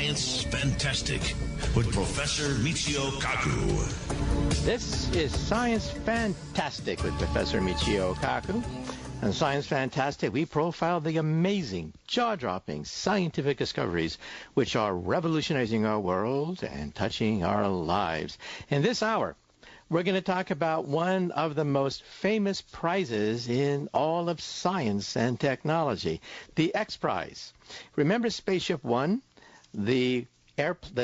Science Fantastic with Professor Michio Kaku. This is Science Fantastic with Professor Michio Kaku. On Science Fantastic, we profile the amazing, jaw-dropping scientific discoveries which are revolutionizing our world and touching our lives. In this hour, we're going to talk about one of the most famous prizes in all of science and technology, the X Prize. Remember Spaceship One, the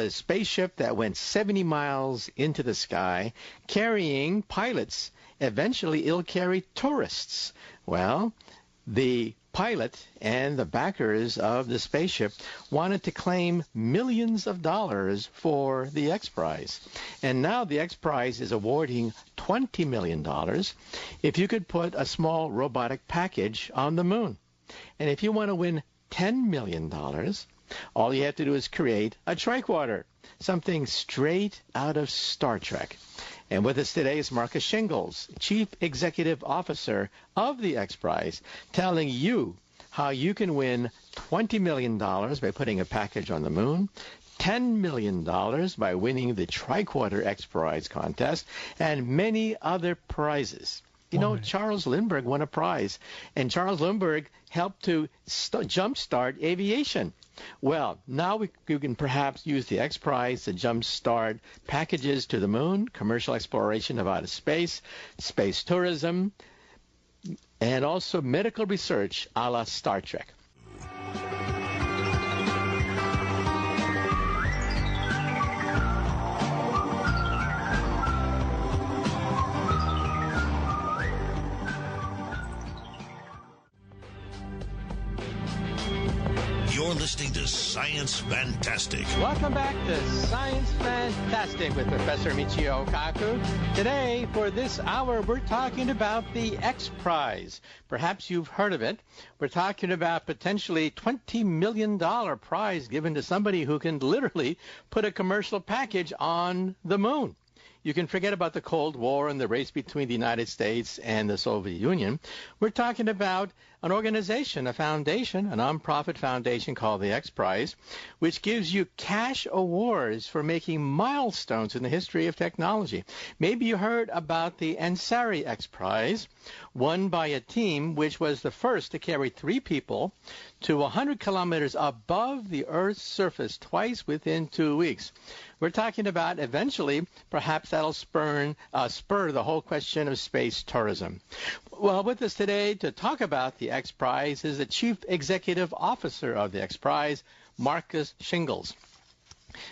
spaceship that went 70 miles into the sky, carrying pilots. Eventually, it'll carry tourists. Well, the pilot and the backers of the spaceship wanted to claim millions of dollars for the X Prize. And now the X Prize is awarding $20 million if you could put a small robotic package on the moon. And if you want to win $10 million, all you have to do is create a tricorder, something straight out of Star Trek. And with us today is Marcus Shingles, Chief Executive Officer of the X Prize, telling you how you can win $20 million by putting a package on the moon, $10 million by winning the Tricorder X Prize contest, and many other prizes. You know, Charles Lindbergh won a prize, and Charles Lindbergh helped to jumpstart aviation. Well, now you can perhaps use the X Prize to jumpstart packages to the moon, commercial exploration of outer space, space tourism, and also medical research a la Star Trek. You're listening to Science Fantastic. Welcome back to Science Fantastic with Professor Michio Kaku. Today, for this hour, we're talking about the X Prize. Perhaps you've heard of it. We're talking about potentially $20 million prize given to somebody who can literally put a commercial package on the moon. You can forget about the Cold War and the race between the United States and the Soviet Union. We're talking about an organization, a foundation, a nonprofit foundation called the X Prize, which gives you cash awards for making milestones in the history of technology. Maybe you heard about the Ansari X Prize, won by a team which was the first to carry 3 people to 100 kilometers above the Earth's surface twice within 2 weeks. We're talking about eventually, perhaps that'll spur the whole question of space tourism. Well, with us today to talk about the X Prize is the Chief Executive Officer of the X Prize, Marcus Shingles.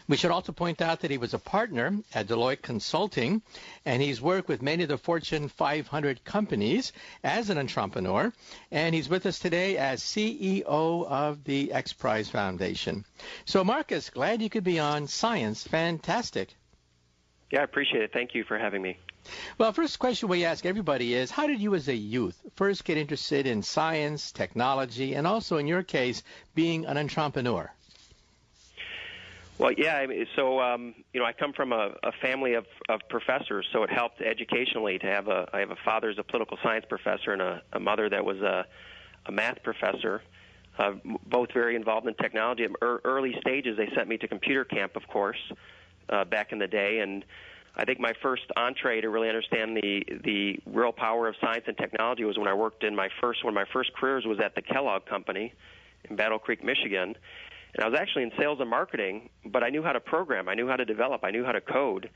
We should also point out that he was a partner at Deloitte Consulting, and he's worked with many of the Fortune 500 companies as an entrepreneur, and he's with us today as CEO of the X Prize Foundation. So, Marcus, glad you could be on Science Fantastic. Yeah, I appreciate it. Thank you for having me. Well, first question we ask everybody is, how did you as a youth first get interested in science, technology, and also, in your case, being an entrepreneur? Well, yeah, so, I come from a family of professors, so it helped educationally to have I have a father who's a political science professor and a mother that was a math professor, both very involved in technology. At early stages, they sent me to computer camp, of course, back in the day, and I think my first entree to really understand the real power of science and technology was when I worked in one of my first careers was at the Kellogg Company in Battle Creek, Michigan. And I was actually in sales and marketing, but I knew how to program, I knew how to develop, I knew how to code.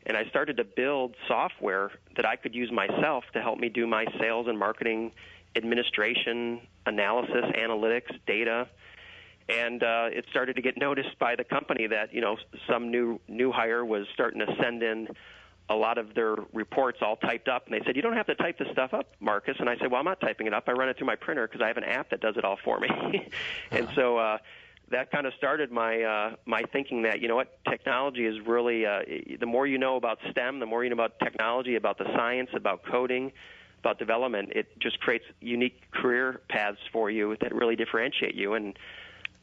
And I started to build software that I could use myself to help me do my sales and marketing administration, analysis, analytics, data. And it started to get noticed by the company that, some new hire was starting to send in a lot of their reports all typed up. And they said, "You don't have to type this stuff up, Marcus." And I said, "Well, I'm not typing it up. I run it through my printer because I have an app that does it all for me." And so that kind of started my thinking that, technology is really, the more you know about STEM, the more you know about technology, about the science, about coding, about development, it just creates unique career paths for you that really differentiate you, and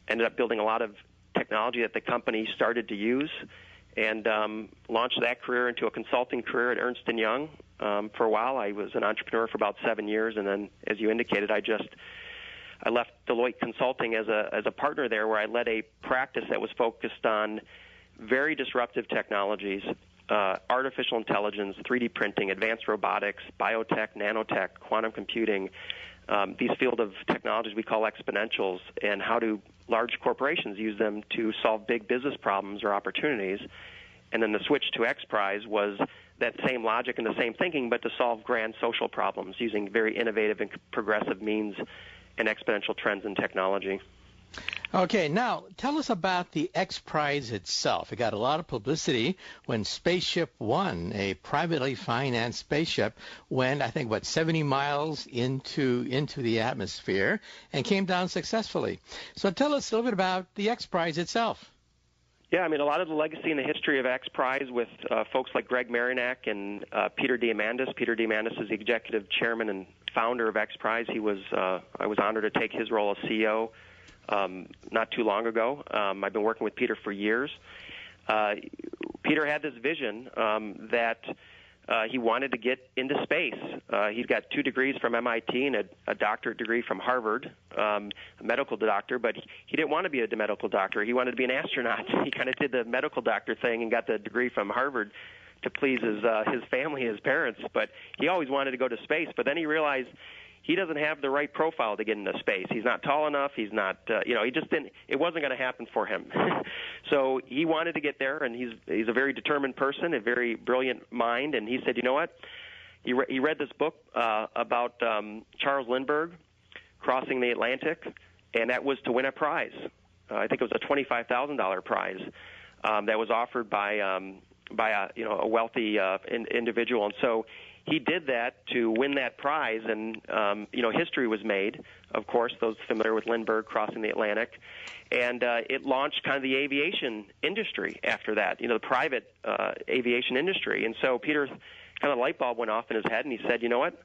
ended up building a lot of technology that the company started to use, and launched that career into a consulting career at Ernst & Young. For a while, I was an entrepreneur for about 7 years, and then, as you indicated, I I left Deloitte Consulting as a partner there, where I led a practice that was focused on very disruptive technologies, artificial intelligence, 3D printing, advanced robotics, biotech, nanotech, quantum computing, these field of technologies we call exponentials, and how do large corporations use them to solve big business problems or opportunities. And then the switch to X Prize was that same logic and the same thinking, but to solve grand social problems using very innovative and progressive means and exponential trends in technology. Okay, now tell us about the X Prize itself. It got a lot of publicity when Spaceship One, a privately financed spaceship, went, I think, 70 miles into the atmosphere and came down successfully. So tell us a little bit about the X Prize itself. Yeah, I mean, a lot of the legacy and the history of X Prize with folks like Greg Marinak and Peter Diamandis. Peter Diamandis is the executive chairman and founder of X Prize. I was honored to take his role as CEO not too long ago. I've been working with Peter for years. Peter had this vision that he wanted to get into space. He's got 2 degrees from MIT and a doctorate degree from Harvard, a medical doctor, but he didn't want to be a medical doctor. He wanted to be an astronaut. He kind of did the medical doctor thing and got the degree from Harvard to please his family, his parents, but he always wanted to go to space. But then he realized he doesn't have the right profile to get into space. He's not tall enough. He's not, he just didn't. It wasn't going to happen for him. So he wanted to get there, and he's a very determined person, a very brilliant mind. And he said, you know what? He read this book about Charles Lindbergh crossing the Atlantic, and that was to win a prize. I think it was a $25,000 prize that was offered by a wealthy individual, and so he did that to win that prize, and history was made, of course, those familiar with Lindbergh crossing the Atlantic, and it launched kind of the aviation industry after that, the private aviation industry. And so Peter, kind of, light bulb went off in his head, and he said, you know what,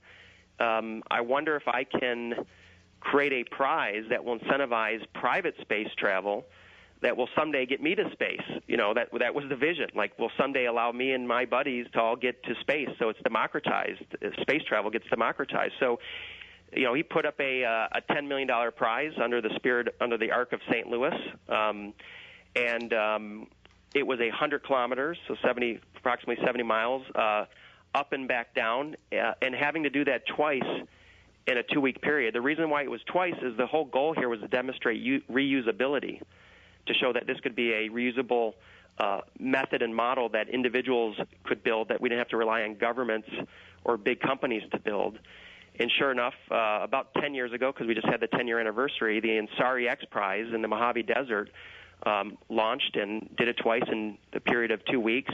I wonder if I can create a prize that will incentivize private space travel that will someday get me to space. That was the vision. Like, will someday allow me and my buddies to all get to space, so it's democratized. Space travel gets democratized. So, he put up a $10 million prize under the Arc of St. Louis, and it was 100 kilometers, so approximately 70 miles, up and back down, and having to do that twice in a 2-week period. The reason why it was twice is the whole goal here was to demonstrate reusability, to show that this could be a reusable method and model that individuals could build, that we didn't have to rely on governments or big companies to build. And sure enough, about 10 years ago, because we just had the 10-year anniversary, the Ansari X Prize in the Mojave Desert launched and did it twice in the period of 2 weeks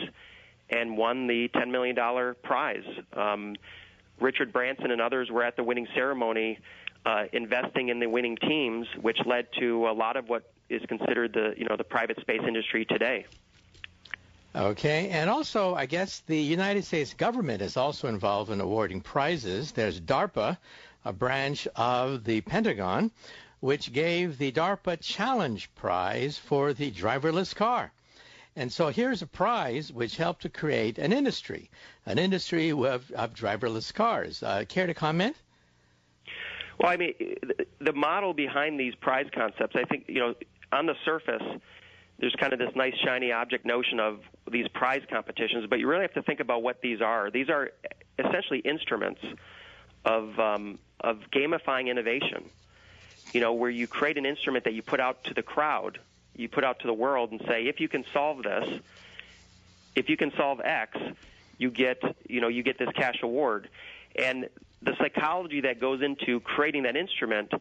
and won the $10 million prize. Richard Branson and others were at the winning ceremony investing in the winning teams, which led to a lot of what is considered the private space industry today. Okay, and also, I guess the United States government is also involved in awarding prizes. There's DARPA, a branch of the Pentagon, which gave the DARPA Challenge Prize for the driverless car. And so here's a prize which helped to create an industry of driverless cars. Care to comment? Well, I mean, the model behind these prize concepts, I think, on the surface, there's kind of this nice shiny object notion of these prize competitions, but you really have to think about what these are. These are essentially instruments of gamifying innovation, where you create an instrument that you put out to the crowd, you put out to the world and say, if you can solve this, if you can solve X, you get this cash award. And the psychology that goes into creating that instrument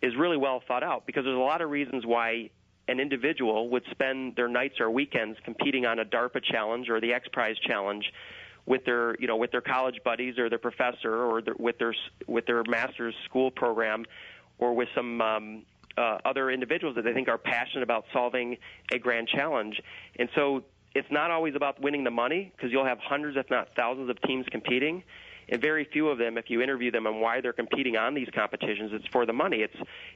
is really well thought out, because there's a lot of reasons why an individual would spend their nights or weekends competing on a DARPA challenge or the X Prize challenge with their college buddies or their professor or with their master's school program or with some other individuals that they think are passionate about solving a grand challenge. And so it's not always about winning the money, because you'll have hundreds, if not thousands, of teams competing. And very few of them, if you interview them on why they're competing on these competitions, it's for the money.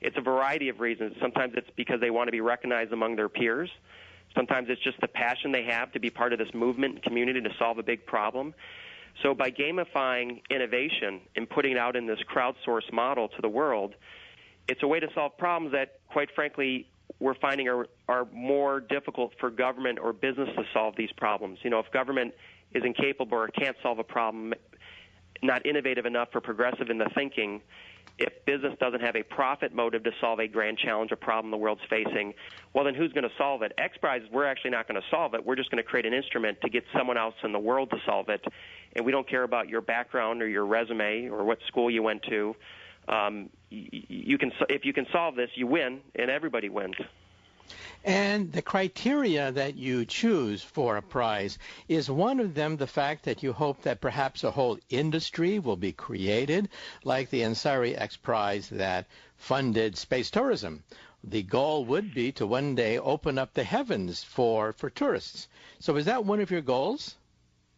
It's a variety of reasons. Sometimes it's because they want to be recognized among their peers. Sometimes it's just the passion they have to be part of this movement and community to solve a big problem. So by gamifying innovation and putting it out in this crowdsourced model to the world, it's a way to solve problems that, quite frankly, we're finding are more difficult for government or business to solve these problems. You know, if government is incapable or can't solve a problem, not innovative enough or progressive in the thinking, if business doesn't have a profit motive to solve a grand challenge or problem the world's facing, well, then who's going to solve it? XPRIZE, we're actually not going to solve it. We're just going to create an instrument to get someone else in the world to solve it. And we don't care about your background or your resume or what school you went to. If you can solve this, you win, and everybody wins. And the criteria that you choose for a prize, is one of them the fact that you hope that perhaps a whole industry will be created, like the Ansari X Prize that funded space tourism? The goal would be to one day open up the heavens for tourists. So is that one of your goals?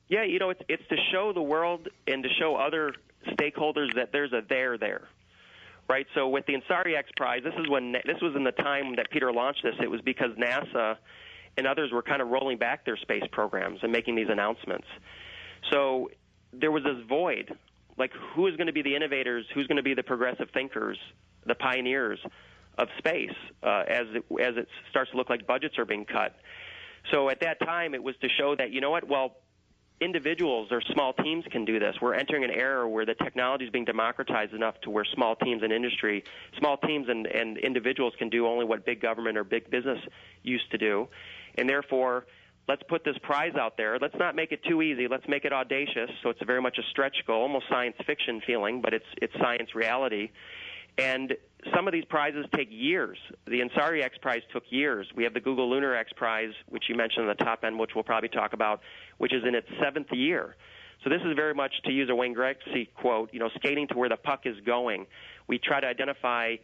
Yeah, you know, it's to show the world and to show other stakeholders that there's a there. Right, so with the Ansari X Prize, this was in the time that Peter launched this. It was because NASA and others were kind of rolling back their space programs and making these announcements. So there was this void, like who is going to be the innovators, who's going to be the progressive thinkers, the pioneers of space as it starts to look like budgets are being cut. So at that time, it was to show that, you know what, well, individuals or small teams can do this. We're entering an era where the technology is being democratized enough to where small teams and individuals can do only what big government or big business used to do. And therefore, let's put this prize out there. Let's not make it too easy. Let's make it audacious. So it's very much a stretch goal, almost science fiction feeling, but it's science reality. And some of these prizes take years. The Ansari X Prize took years. We have the Google Lunar X Prize, which you mentioned on the top end, which we'll probably talk about, which is in its 7th year. So this is very much, to use a Wayne Gretzky quote, you know, skating to where the puck is going. We try to identify,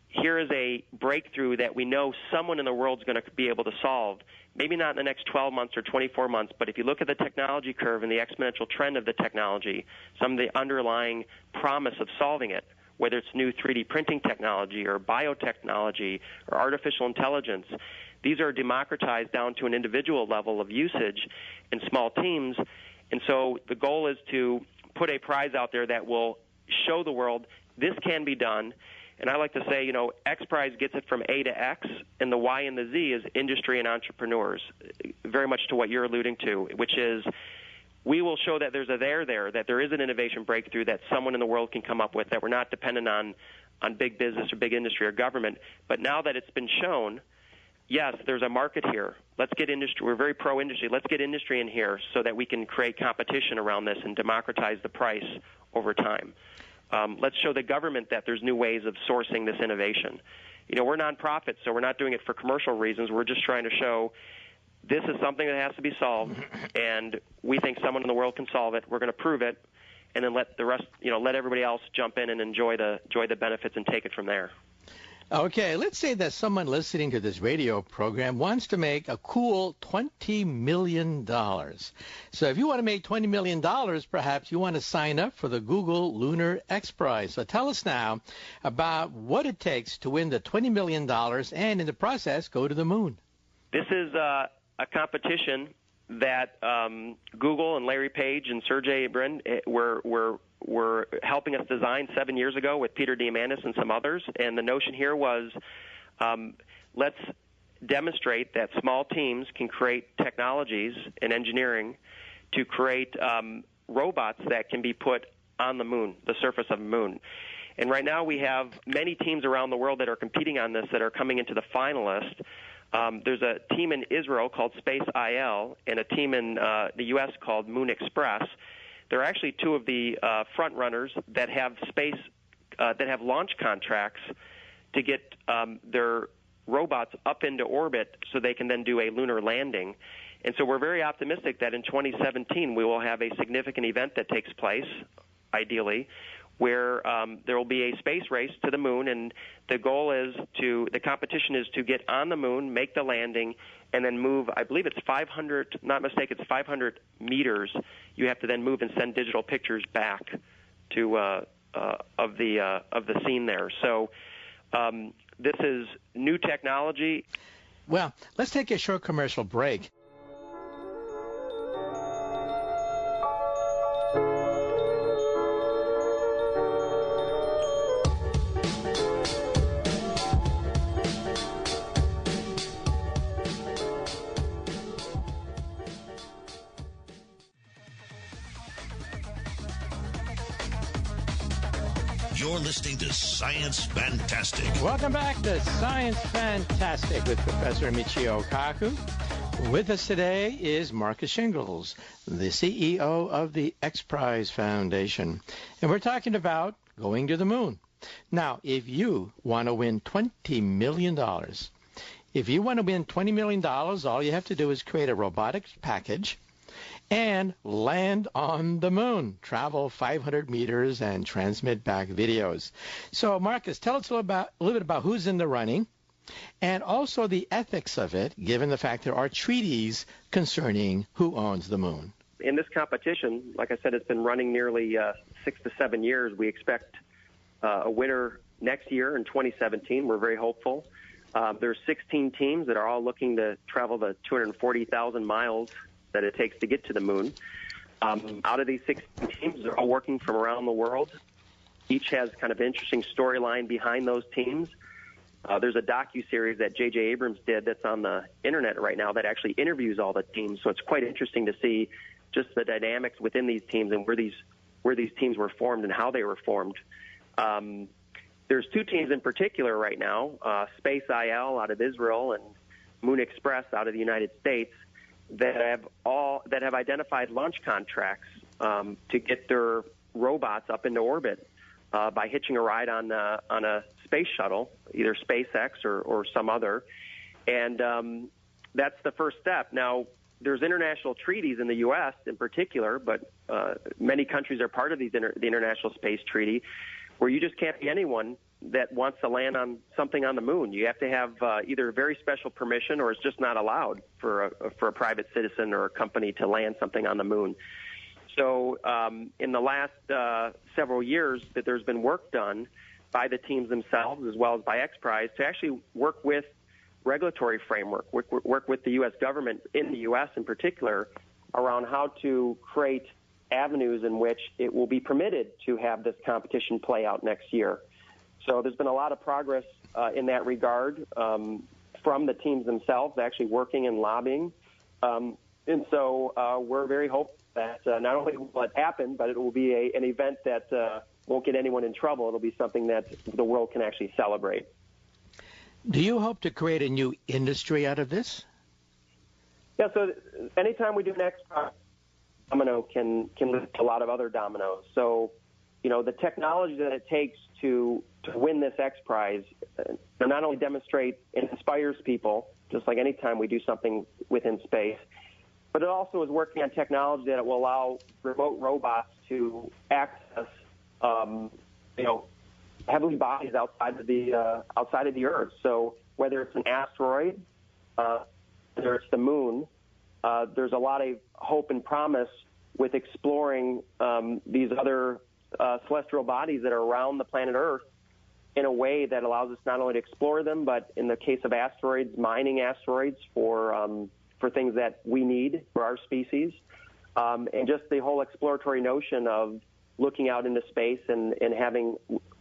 here is a breakthrough that we know someone in the world is going to be able to solve. Maybe not in the next 12 months or 24 months, but if you look at the technology curve and the exponential trend of the technology, some of the underlying promise of solving it, whether it's new 3D printing technology or biotechnology or artificial intelligence, these are democratized down to an individual level of usage in small teams. And so the goal is to put a prize out there that will show the world this can be done. And I like to say, you know, X Prize gets it from A to X, and the Y and the Z is industry and entrepreneurs, very much to what you're alluding to, which is we will show that there's a there, that there is an innovation breakthrough that someone in the world can come up with, that we're not dependent on big business or big industry or government. But now that it's been shown, yes, there's a market here. Let's get industry. We're very pro-industry. Let's get industry in here so that we can create competition around this and democratize the price over time. Let's show the government that there's new ways of sourcing this innovation. You know, we're nonprofits, so we're not doing it for commercial reasons. We're just trying to show this is something that has to be solved, and we think someone in the world can solve it. We're going to prove it, and then let the rest, you know, let everybody else jump in and enjoy the benefits and take it from there. Okay, let's say that someone listening to this radio program wants to make a cool $20 million. So if you want to make $20 million, perhaps you want to sign up for the Google Lunar X Prize. So tell us now about what it takes to win the $20 million and in the process go to the moon. This is a competition that Google and Larry Page and Sergey Brin were helping us design 7 years ago with Peter Diamandis and some others. And the notion here was let's demonstrate that small teams can create technologies and engineering to create robots that can be put on the moon, the surface of the moon. And right now we have many teams around the world that are competing on this that are coming into the finalists. There's a team in Israel called Space IL and a team in the U.S. called Moon Express. They're actually two of the front runners that have launch contracts to get their robots up into orbit so they can then do a lunar landing. And so we're very optimistic that in 2017 we will have a significant event that takes place, ideally, where there will be a space race to the moon, and the goal is the competition is to get on the moon, make the landing, and then move, I believe it's 500, not mistaken, it's 500 meters. You have to then move and send digital pictures back to of the scene there. So this is new technology. Well, let's take a short commercial break. You're listening to Science Fantastic. Welcome back to Science Fantastic with Professor Michio Kaku. With us today is Marcus Shingles, the CEO of the X Prize Foundation. And we're talking about going to the moon. Now, if you want to win $20 million, all you have to do is create a robotics package and land on the moon, travel 500 meters, and transmit back videos. So, Marcus, tell us a little bit about who's in the running and also the ethics of it, given the fact there are treaties concerning who owns the moon. In this competition, like I said, it's been running nearly 6 to 7 years. We expect a winner next year in 2017. We're very hopeful. There's 16 teams that are all looking to travel the 240,000 miles that it takes to get to the moon. Out of these 16 teams, they're all working from around the world. Each has kind of interesting storyline behind those teams. There's a docuseries that J.J. Abrams did that's on the internet right now that actually interviews all the teams. So it's quite interesting to see just the dynamics within these teams and where these teams were formed and how they were formed. There's 2 teams in particular right now, Space IL out of Israel and Moon Express out of the United States, that have identified launch contracts to get their robots up into orbit by hitching a ride on a space shuttle, either SpaceX or some other. And that's the first step. Now, there's international treaties in the U.S. in particular, but many countries are part of the International Space Treaty, where you just can't be anyone that wants to land on something on the moon. You have to have either very special permission or it's just not allowed for a private citizen or a company to land something on the moon. So in the last several years that there's been work done by the teams themselves as well as by X Prize to actually work with regulatory framework, work with the U.S. government in the U.S. in particular around how to create avenues in which it will be permitted to have this competition play out next year. So there's been a lot of progress in that regard from the teams themselves actually working and lobbying. And so we're very hopeful that not only will it happen, but it will be an event that won't get anyone in trouble. It'll be something that the world can actually celebrate. Do you hope to create a new industry out of this? Yeah, so anytime we do an X Prize, domino can lead to a lot of other dominoes. So, you know, the technology that it takes to win this X Prize not only demonstrates and inspires people, just like any time we do something within space, but it also is working on technology that will allow remote robots to access, heavenly bodies outside of the Earth. So whether it's an asteroid, whether it's the moon, there's a lot of hope and promise with exploring these other celestial bodies that are around the planet Earth in a way that allows us not only to explore them, but in the case of asteroids, mining asteroids for things that we need for our species, and just the whole exploratory notion of looking out into space and having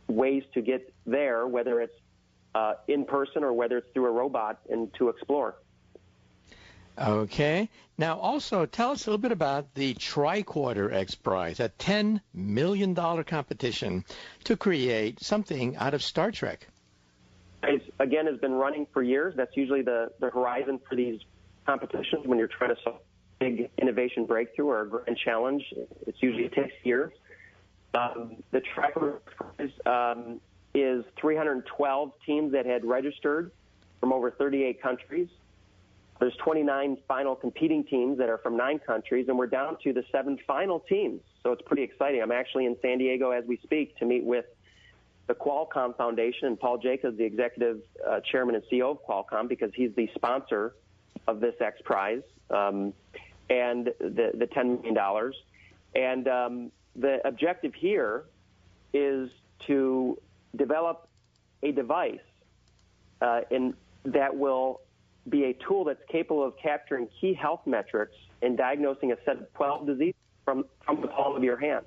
ways to get there, whether it's in person or whether it's through a robot, and to explore. Okay. Now, also, tell us a little bit about the Tricorder X Prize, a $10 million competition to create something out of Star Trek. It, again, has been running for years. That's usually the horizon for these competitions when you're trying to solve a big innovation breakthrough or a grand challenge. It usually takes years. The Tricorder is 312 teams that had registered from over 38 countries. There's 29 final competing teams that are from 9 countries, and we're down to the 7 final teams. So it's pretty exciting. I'm actually in San Diego as we speak to meet with the Qualcomm Foundation and Paul Jacobs, the executive chairman and CEO of Qualcomm, because he's the sponsor of this X Prize and the $10 million. And the objective here is to develop a device that will be a tool that's capable of capturing key health metrics and diagnosing a set of 12 diseases from the palm of your hand.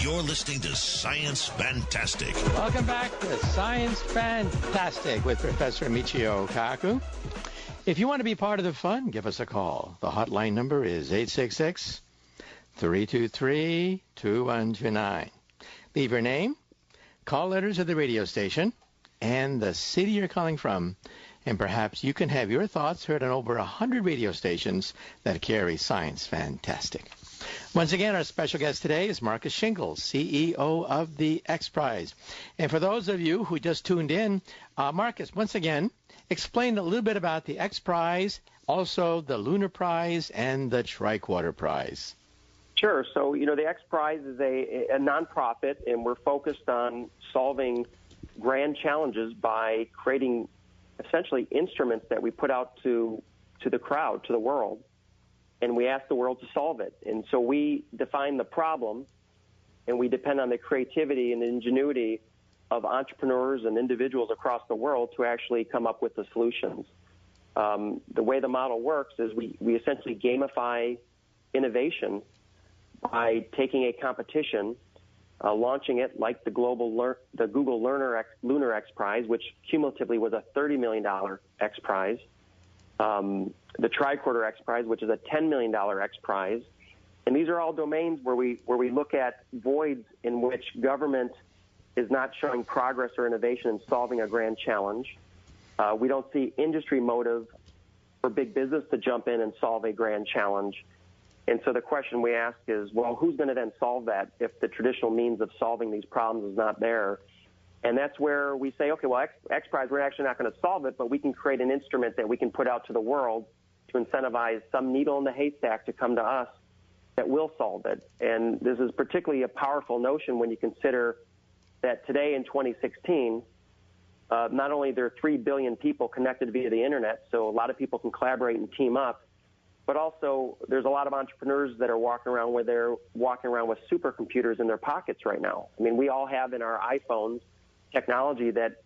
You're listening to Science Fantastic. Welcome back to Science Fantastic with Professor Michio Kaku. If you want to be part of the fun, give us a call. The hotline number is 866-323-2129. Leave your name, call letters of the radio station, and the city you're calling from, and perhaps you can have your thoughts heard on over 100 radio stations that carry Science Fantastic. Once again, our special guest today is Marcus Shingles, CEO of the X Prize. And for those of you who just tuned in, Marcus, once again, explain a little bit about the X Prize, also the Lunar Prize and the Tricorder Prize. Sure. So, the X Prize is a nonprofit, and we're focused on solving grand challenges by creating essentially instruments that we put out to the crowd, to the world, and we ask the world to solve it. And so we define the problem, and we depend on the creativity and ingenuity of entrepreneurs and individuals across the world to actually come up with the solutions. The way the model works is we essentially gamify innovation by taking a competition, launching it like the Google Lunar X Prize, which cumulatively was a $30 million X Prize, the Tricorder X Prize, which is a $10 million X Prize. And these are all domains where we look at voids in which government is not showing progress or innovation in solving a grand challenge. We don't see industry motive for big business to jump in and solve a grand challenge. And so the question we ask is, well, who's going to then solve that if the traditional means of solving these problems is not there? And that's where we say, okay, well, X Prize, we're actually not going to solve it, but we can create an instrument that we can put out to the world to incentivize some needle in the haystack to come to us that will solve it. And this is particularly a powerful notion when you consider that today in 2016, not only there are 3 billion people connected via the internet, so a lot of people can collaborate and team up, but also there's a lot of entrepreneurs that are walking around with supercomputers in their pockets right now. I mean, we all have in our iPhones technology that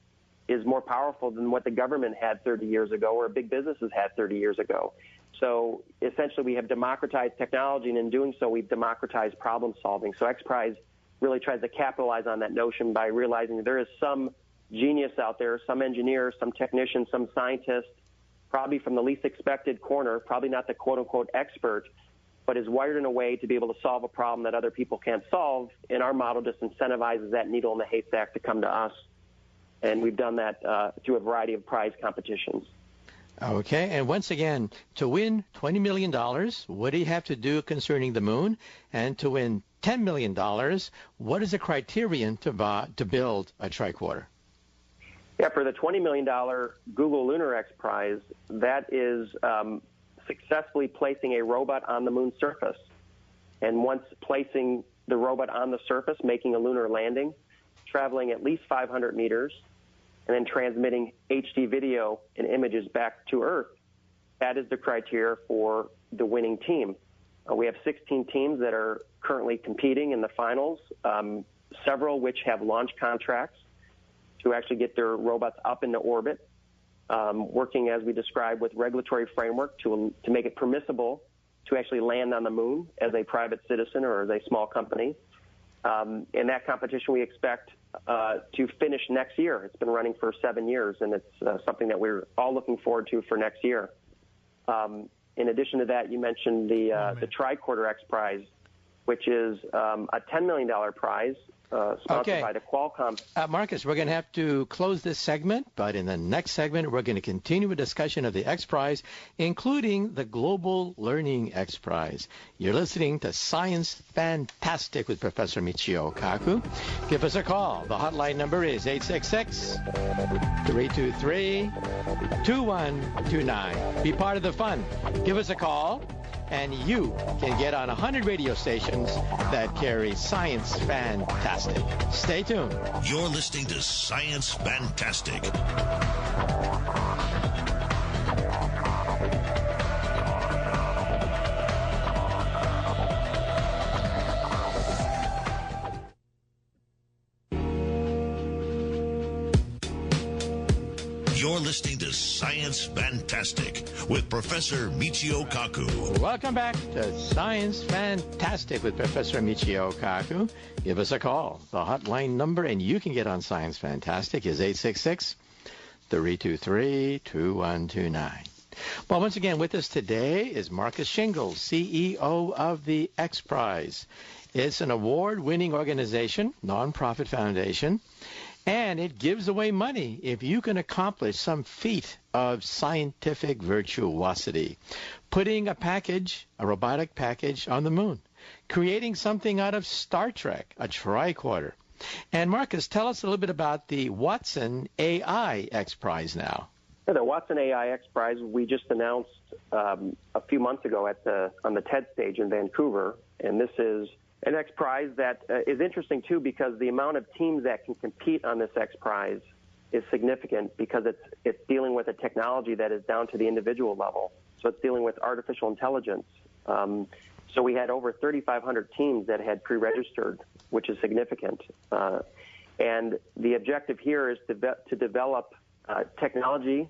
is more powerful than what the government had 30 years ago or big businesses had 30 years ago. So essentially we have democratized technology, and in doing so we've democratized problem solving. So X Prize really tries to capitalize on that notion by realizing that there is some genius out there, some engineer, some technician, some scientist, probably from the least expected corner, probably not the quote-unquote expert, but is wired in a way to be able to solve a problem that other people can't solve, and our model just incentivizes that needle in the haystack to come to us. And we've done that through a variety of prize competitions. Okay, and once again, to win $20 million, what do you have to do concerning the moon? And to win $10 million, what is the criterion to build a tricorder? Yeah, for the $20 million Google Lunar X Prize, that is successfully placing a robot on the moon's surface. And once placing the robot on the surface, making a lunar landing, traveling at least 500 meters, and then transmitting HD video and images back to Earth, that is the criteria for the winning team. We have 16 teams that are currently competing in the finals, several which have launch contracts to actually get their robots up into orbit, working, as we described, with regulatory framework to make it permissible to actually land on the moon as a private citizen or as a small company. In that competition, we expect to finish next year. It's been running for 7 years, and it's something that we're all looking forward to for next year. In addition to that, you mentioned the Tricorder X Prize, which is a $10 million prize sponsored by the Qualcomm. Marcus, we're going to have to close this segment, but in the next segment, we're going to continue a discussion of the X Prize, including the Global Learning X Prize. You're listening to Science Fantastic with Professor Michio Kaku. Give us a call. The hotline number is 866-323-2129. Be part of the fun. Give us a call, and you can get on 100 radio stations that carry Science Fantastic. Stay tuned. You're listening to Science Fantastic. You're listening to Science Fantastic with Professor Michio Kaku. Welcome back to Science Fantastic with Professor Michio Kaku. Give us a call. The hotline number, and you can get on Science Fantastic, is 866-323-2129. Well, once again, with us today is Marcus Shingles, CEO of the X Prize. It's an award-winning organization, nonprofit foundation, and it gives away money if you can accomplish some feat of scientific virtuosity. Putting a robotic package on the moon, creating something out of Star Trek, a tricorder. And Marcus, tell us a little bit about the Watson AI X Prize now. Yeah, the Watson AI X Prize we just announced a few months ago on the TED stage in Vancouver, and this is an X Prize that is interesting, too, because the amount of teams that can compete on this X Prize is significant because it's dealing with a technology that is down to the individual level. So it's dealing with artificial intelligence. So we had over 3,500 teams that had pre-registered, which is significant. And the objective here is to develop technology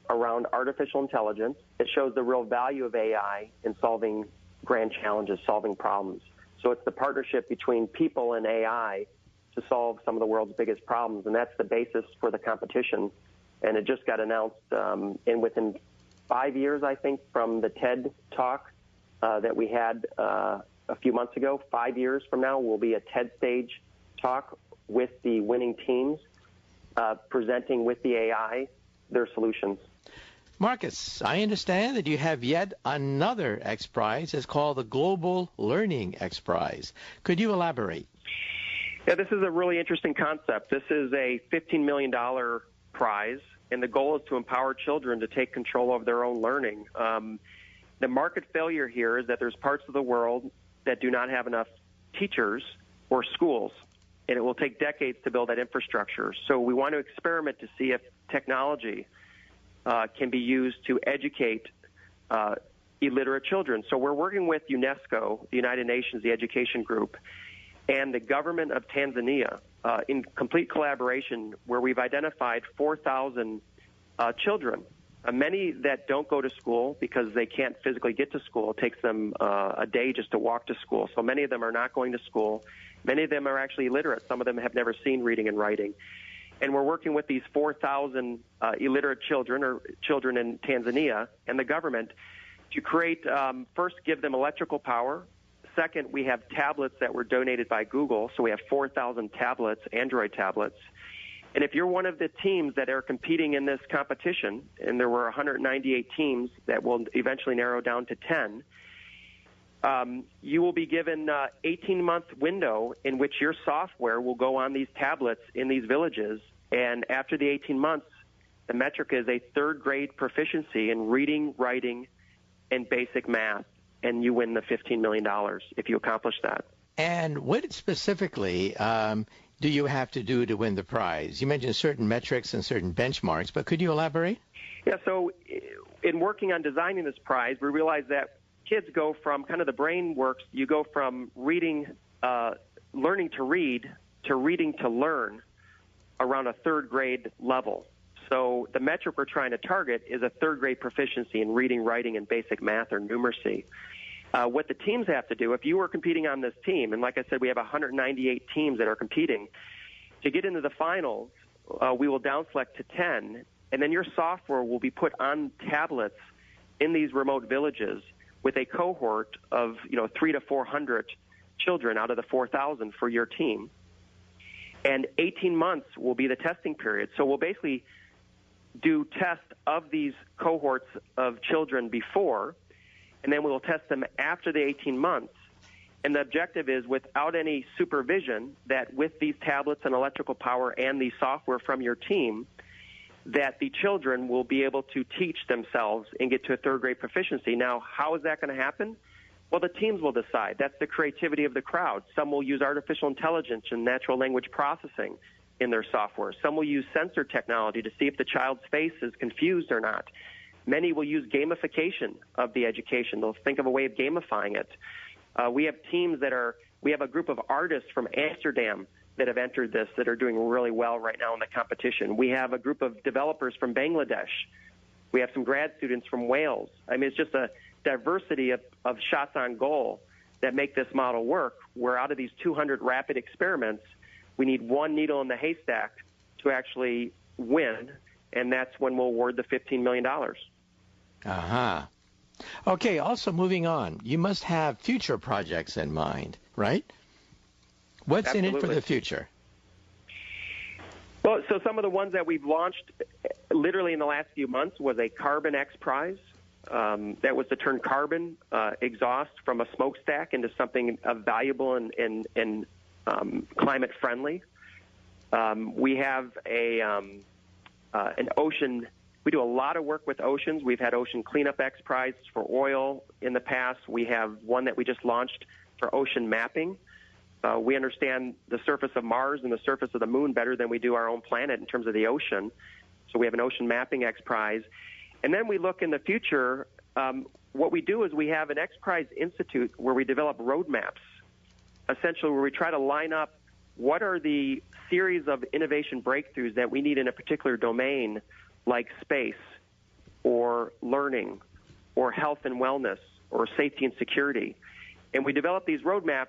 around artificial intelligence. It shows the real value of AI in solving grand challenges, solving problems. So it's the partnership between people and AI to solve some of the world's biggest problems, and that's the basis for the competition. And it just got announced within 5 years, I think, from the TED talk that we had a few months ago. 5 years from now will be a TED stage talk with the winning teams presenting with the AI their solutions. Marcus, I understand that you have yet another X Prize. It's called the Global Learning X Prize. Could you elaborate? Yeah, this is a really interesting concept. This is a $15 million prize, and the goal is to empower children to take control of their own learning. The market failure here is that there's parts of the world that do not have enough teachers or schools, and it will take decades to build that infrastructure. So we want to experiment to see if technology can be used to educate illiterate children. So we're working with UNESCO, the United Nations, the education group, and the government of Tanzania in complete collaboration, where we've identified 4,000 children, many that don't go to school because they can't physically get to school. It takes them a day just to walk to school. So many of them are not going to school. Many of them are actually illiterate. Some of them have never seen reading and writing. And we're working with these 4,000 illiterate children or children in Tanzania and the government to create, first, give them electrical power. Second, we have tablets that were donated by Google. So we have 4,000 tablets, Android tablets. And if you're one of the teams that are competing in this competition, and there were 198 teams that will eventually narrow down to 10, you will be given an 18-month window in which your software will go on these tablets in these villages. And after the 18 months, the metric is a third-grade proficiency in reading, writing, and basic math, and you win the $15 million if you accomplish that. And what specifically do you have to do to win the prize? You mentioned certain metrics and certain benchmarks, but could you elaborate? Yeah, so in working on designing this prize, we realized that kids go from kind of the brain works, you go from reading, learning to read, to reading to learn around a third grade level. So the metric we're trying to target is a third grade proficiency in reading, writing, and basic math or numeracy. What the teams have to do, if you were competing on this team, and like I said, we have 198 teams that are competing, to get into the finals, we will down select to 10, and then your software will be put on tablets in these remote villages with a cohort of 300 to 400 children out of the 4,000 for your team. And 18 months will be the testing period. So we'll basically do tests of these cohorts of children before, and then we'll test them after the 18 months. And the objective is, without any supervision, that with these tablets and electrical power and the software from your team, that the children will be able to teach themselves and get to a third-grade proficiency. Now, how is that going to happen? Well, the teams will decide. That's the creativity of the crowd. Some will use artificial intelligence and natural language processing in their software. Some will use sensor technology to see if the child's face is confused or not. Many will use gamification of the education. They'll think of a way of gamifying it. We have teams we have a group of artists from Amsterdam that have entered this that are doing really well right now in the competition. We have a group of developers from Bangladesh. We have some grad students from Wales. I mean, it's just a diversity of shots on goal that make this model work, where out of these 200 rapid experiments, we need one needle in the haystack to actually win, and that's when we'll award the $15 million. Uh-huh. Okay, also moving on, you must have future projects in mind, right? What's Absolutely. in it for the future? Well, so some of the ones that we've launched literally in the last few months was a Carbon X Prize. That was to turn carbon exhaust from a smokestack into something valuable and climate friendly. We have an ocean. We do a lot of work with oceans. We've had Ocean Cleanup X Prize for oil in the past. We have one that we just launched for ocean mapping. We understand the surface of Mars and the surface of the moon better than we do our own planet in terms of the ocean. So we have an Ocean Mapping X Prize. And then we look in the future. What we do is we have an X Prize Institute where we develop roadmaps, essentially where we try to line up what are the series of innovation breakthroughs that we need in a particular domain, like space or learning or health and wellness or safety and security. And we develop these roadmaps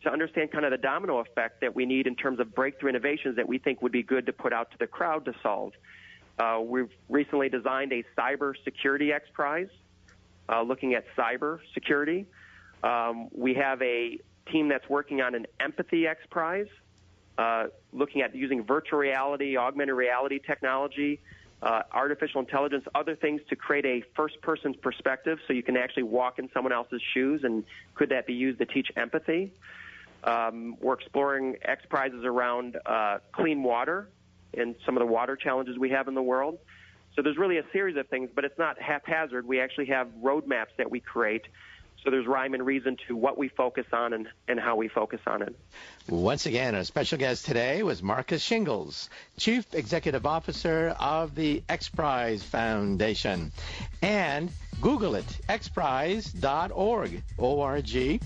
to understand kind of the domino effect that we need in terms of breakthrough innovations that we think would be good to put out to the crowd to solve. We've recently designed a Cyber Security X Prize, looking at cyber security. We have a team that's working on an Empathy X Prize, looking at using virtual reality, augmented reality technology, artificial intelligence, other things to create a first-person perspective so you can actually walk in someone else's shoes, and could that be used to teach empathy? We're exploring X Prizes around clean water and some of the water challenges we have in the world. So there's really a series of things, but it's not haphazard. We actually have roadmaps that we create. So there's rhyme and reason to what we focus on and how we focus on it. Once again, our special guest today was Marcus Shingles, Chief Executive Officer of the X Prize Foundation. And Google it, xprize.org, O-R-G.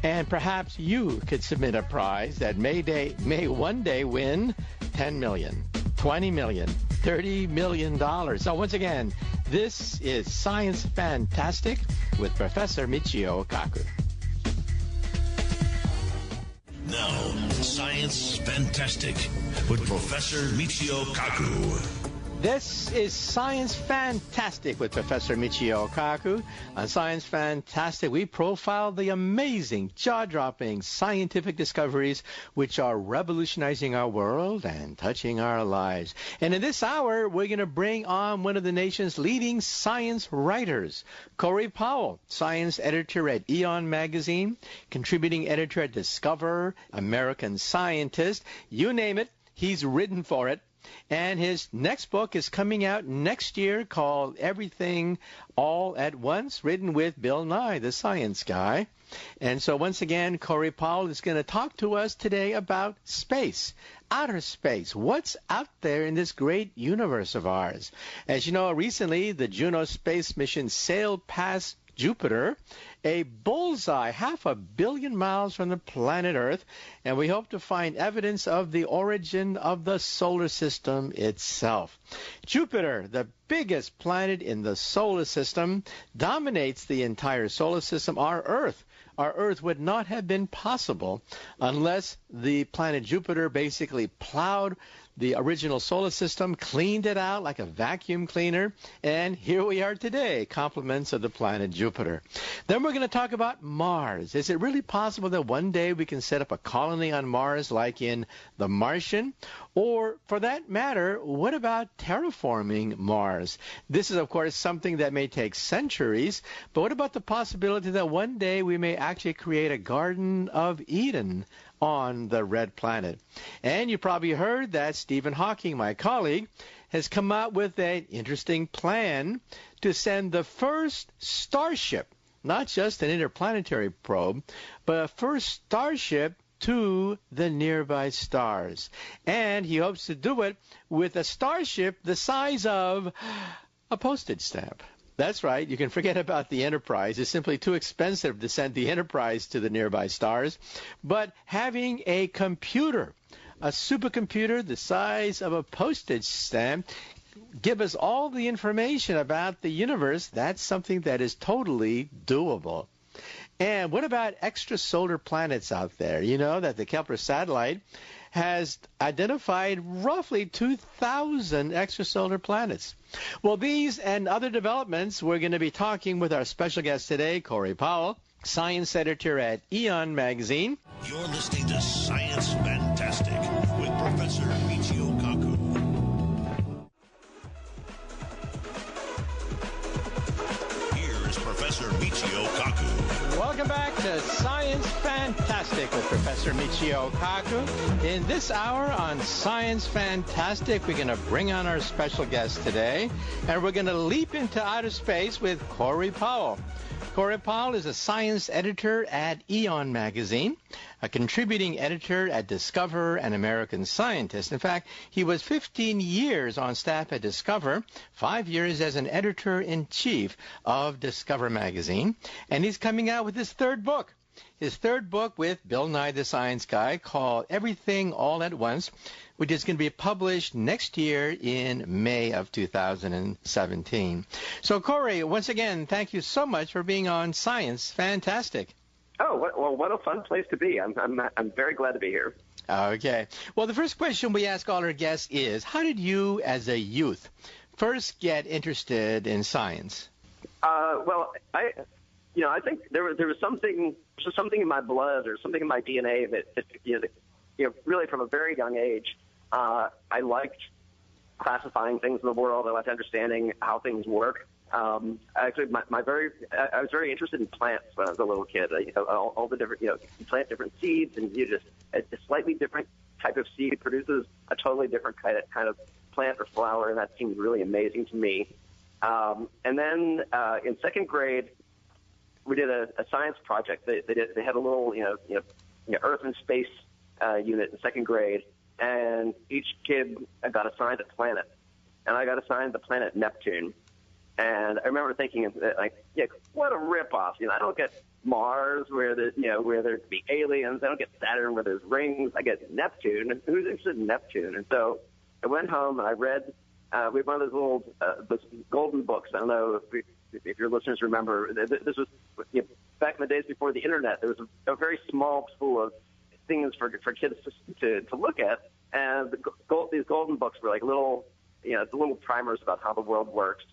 And perhaps you could submit a prize that may one day win $10 million, $20 million, $30 million. So once again, this is Science Fantastic with Professor Michio Kaku. Now, Science Fantastic with Professor Michio Kaku. This is Science Fantastic with Professor Michio Kaku. On Science Fantastic, we profile the amazing, jaw-dropping scientific discoveries which are revolutionizing our world and touching our lives. And in this hour, we're going to bring on one of the nation's leading science writers, Corey Powell, science editor at Eon Magazine, contributing editor at Discover, American Scientist. You name it, he's written for it. And his next book is coming out next year called Everything All at Once, written with Bill Nye, the science guy. And so once again, Corey Powell is going to talk to us today about space, outer space. What's out there in this great universe of ours? As you know, recently the Juno space mission sailed past Jupiter, a bullseye 500 million miles from the planet Earth, and we hope to find evidence of the origin of the solar system itself. Jupiter, the biggest planet in the solar system, dominates the entire solar system. Our Earth would not have been possible unless the planet Jupiter basically plowed the original solar system, cleaned it out like a vacuum cleaner, and here we are today, compliments of the planet Jupiter. Then we're going to talk about Mars. Is it really possible that one day we can set up a colony on Mars like in The Martian? Or, for that matter, what about terraforming Mars? This is, of course, something that may take centuries, but what about the possibility that one day we may actually create a Garden of Eden on the red planet? And you probably heard that Stephen Hawking, my colleague, has come out with an interesting plan to send the first starship, not just an interplanetary probe, but a first starship to the nearby stars. And he hopes to do it with a starship the size of a postage stamp. That's right. You can forget about the Enterprise. It's simply too expensive to send the Enterprise to the nearby stars. But having a computer, a supercomputer the size of a postage stamp give us all the information about the universe, that's something that is totally doable. And what about extrasolar planets out there? You know that the Kepler satellite has identified roughly 2,000 extrasolar planets. Well, these and other developments, we're going to be talking with our special guest today, Corey Powell, science editor at Eon Magazine. You're listening to Science Fantastic with Professor Michio Kaku. Here is Professor Michio Kaku. Welcome back to Science Fantastic with Professor Michio Kaku. In this hour on Science Fantastic, we're going to bring on our special guest today, and we're going to leap into outer space with Corey Powell. Corey Powell is a science editor at Eon Magazine, a contributing editor at Discover, and American Scientist. In fact, he was 15 years on staff at Discover, 5 years as an editor-in-chief of Discover Magazine, and he's coming out with his third book. His third book with Bill Nye the Science Guy, called Everything All at Once, which is going to be published next year in May of 2017. So, Corey, once again, thank you so much for being on Science Fantastic. Oh, what a fun place to be. I'm very glad to be here. Okay. Well, the first question we ask all our guests is, how did you, as a youth, first get interested in science? Well, I think there was something in my blood or something in my DNA that really from a very young age, I liked classifying things in the world. I liked understanding how things work. Actually, I was very interested in plants when I was a little kid. All the different, you plant different seeds, and a slightly different type of seed produces a totally different kind of plant or flower, and that seemed really amazing to me. And then in second grade, we did a science project. They had a little, Earth and space unit in second grade, and each kid got assigned a planet, and I got assigned the planet Neptune. And I remember thinking, what a ripoff! I don't get Mars where there could be aliens. I don't get Saturn where there's rings. I get Neptune. Who's interested in Neptune? And so I went home and I read. We had one of those those golden books. I don't know if your listeners remember. This was back in the days before the internet. There was a very small pool of things for kids to look at, and these golden books were like little primers about how the world works.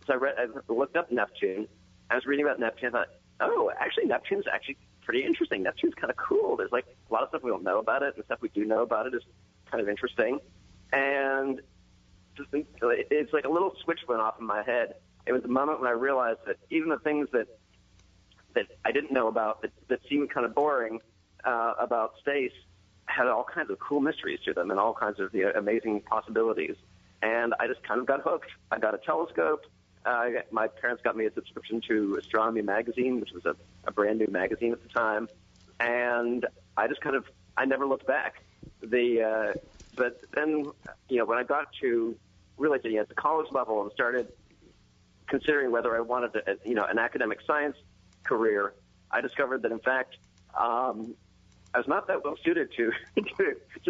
So I looked up Neptune. I was reading about Neptune. I thought, oh, actually, Neptune's actually pretty interesting. Neptune's kind of cool. There's like a lot of stuff we don't know about it, and stuff we do know about it is kind of interesting. And it's like a little switch went off in my head. It was the moment when I realized that even the things that I didn't know about, that seemed kind of boring about space, had all kinds of cool mysteries to them and all kinds of amazing possibilities. And I just kind of got hooked. I got a telescope. My parents got me a subscription to Astronomy Magazine, which was a brand new magazine at the time. And I just I never looked back. But then, when I got to really at the college level and started considering whether I wanted an academic science career, I discovered that in fact I was not that well suited to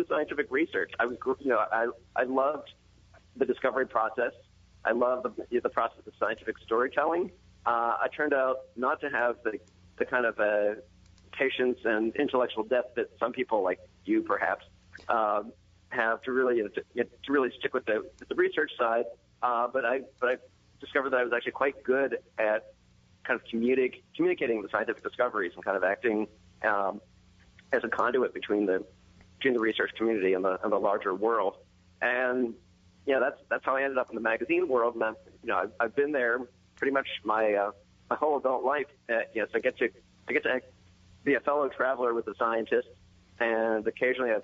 scientific research. I loved the discovery process. I love the process of scientific storytelling. I turned out not to have the kind of patience and intellectual depth that some people like you perhaps have to really stick with the research side. But I discovered that I was actually quite good at kind of communicating the scientific discoveries and kind of acting as a conduit between the research community and the larger world. And that's how I ended up in the magazine world. And I've been there pretty much my whole adult life. So I get to be a fellow traveler with a scientist, and occasionally I've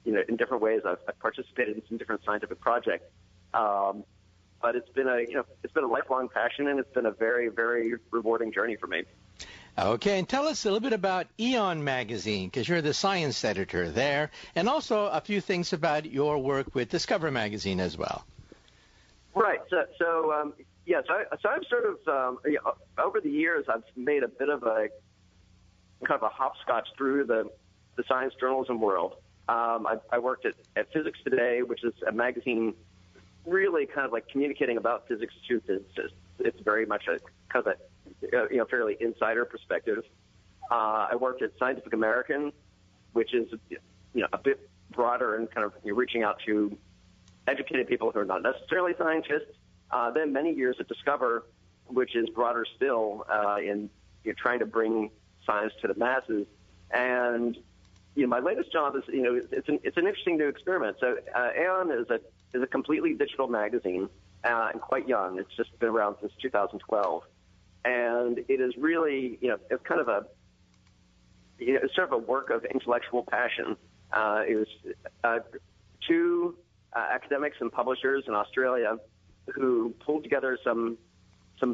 in different ways I've participated in some different scientific projects. But it's been a lifelong passion, and it's been a very, very rewarding journey for me. Okay, and tell us a little bit about Eon Magazine, because you're the science editor there, and also a few things about your work with Discover Magazine as well. Right. So I've sort of over the years I've made a bit of a kind of a hopscotch through the science journalism world. I worked at Physics Today, which is a magazine really kind of like communicating about physics to physicists. It's very much a kind of a fairly insider perspective. I worked at Scientific American, which is a bit broader and kind of reaching out to educated people who are not necessarily scientists. Then many years at Discover, which is broader still in trying to bring science to the masses. And my latest job is it's an interesting new experiment. So Aeon is a completely digital magazine and quite young. It's just been around since 2012, and it is really it's kind of it's sort of a work of intellectual passion. It was two academics and publishers in Australia who pulled together some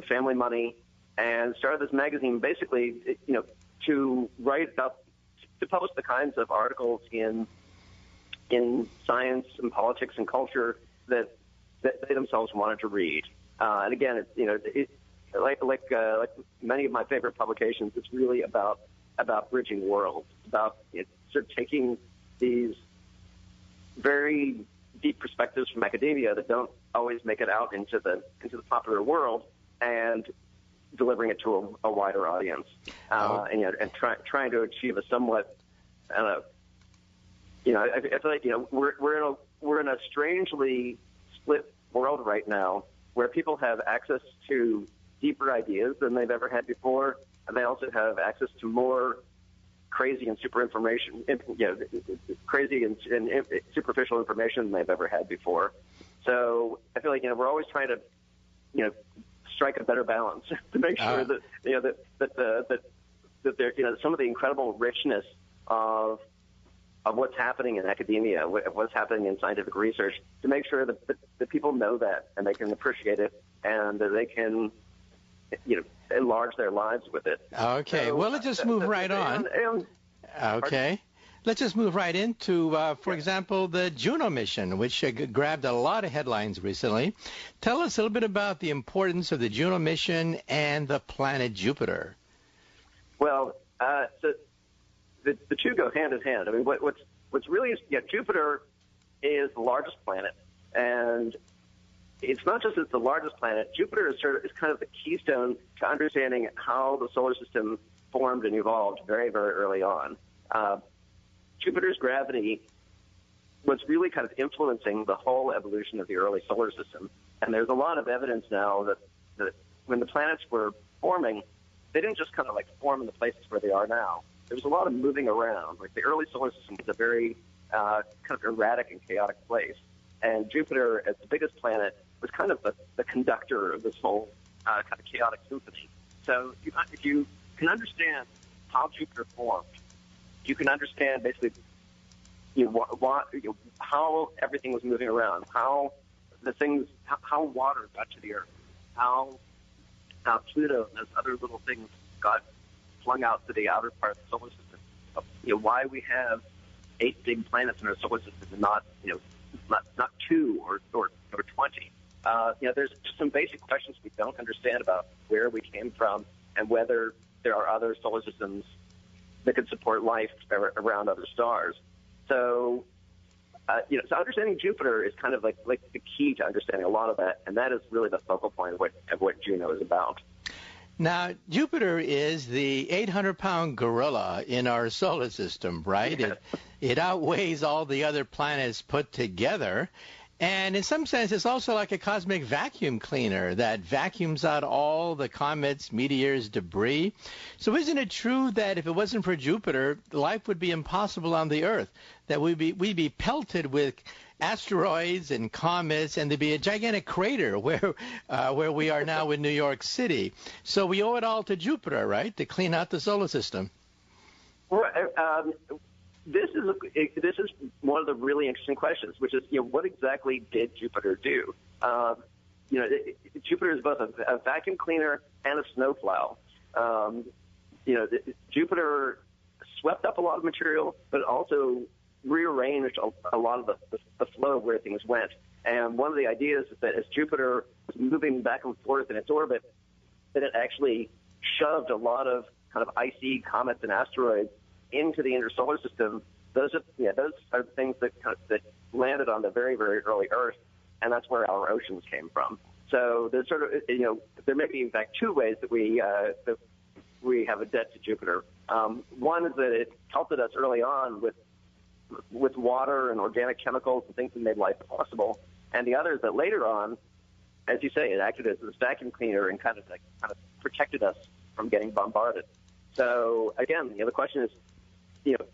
family money and started this magazine basically to write about, to publish the kinds of articles in science and politics and culture that they themselves wanted to read. And again, like many of my favorite publications, it's really about bridging worlds, about sort of taking these very deep perspectives from academia that don't always make it out into the popular world and delivering it to a wider audience, and trying to achieve a somewhat, I feel like we're in a strangely split world right now where people have access to deeper ideas than they've ever had before, and they also have access to more crazy and superficial information than they've ever had before. So I feel like we're always trying to strike a better balance to make sure that there some of the incredible richness of what's happening in academia, what's happening in scientific research, to make sure that people know that and they can appreciate it and that they can enlarge their lives with it. Okay, so, well, let's just move right on. Okay. Let's just move right into, for example, the Juno mission, which grabbed a lot of headlines recently. Tell us a little bit about the importance of the Juno mission and the planet Jupiter. Well, so the two go hand in hand. I mean, what's really Jupiter is the largest planet, and it's not just it's the largest planet. Jupiter is kind of the keystone to understanding how the solar system formed and evolved very, very early on. Jupiter's gravity was really kind of influencing the whole evolution of the early solar system. And there's a lot of evidence now that when the planets were forming, they didn't just kind of like form in the places where they are now. There was a lot of moving around. Like the early solar system was a very kind of erratic and chaotic place. And Jupiter, as the biggest planet, was kind of the conductor of this whole kind of chaotic symphony. So if you can understand how Jupiter formed, you can understand basically how everything was moving around, how water got to the Earth, how Pluto and those other little things got flung out to the outer part of the solar system. Why we have 8 big planets in our solar system and not 2 or 20. There's just some basic questions we don't understand about where we came from and whether there are other solar systems that could support life around other stars. So, so understanding Jupiter is kind of like the key to understanding a lot of that, and that is really the focal point of what Juno is about. Now, Jupiter is the 800-pound gorilla in our solar system, right? Yeah. It outweighs all the other planets put together. And in some sense, it's also like a cosmic vacuum cleaner that vacuums out all the comets, meteors, debris. So isn't it true that if it wasn't for Jupiter, life would be impossible on the Earth, that we'd be pelted with asteroids and comets, and there'd be a gigantic crater where we are now in New York City? So we owe it all to Jupiter, right, to clean out the solar system? This is one of the really interesting questions, which is, what exactly did Jupiter do? Jupiter is both a vacuum cleaner and a snowplow. Jupiter swept up a lot of material, but also rearranged a lot of the flow of where things went. And one of the ideas is that as Jupiter was moving back and forth in its orbit, that it actually shoved a lot of kind of icy comets and asteroids into the inner solar system those are things that landed on the very, very early Earth, and that's where our oceans came from. So there's sort of, there may be in fact two ways that we have a debt to Jupiter. One is that it helped us early on with water and organic chemicals and things that made life possible, and the other is that later on, as you say, it acted as this vacuum cleaner and kind of protected us from getting bombarded. So again, the question is,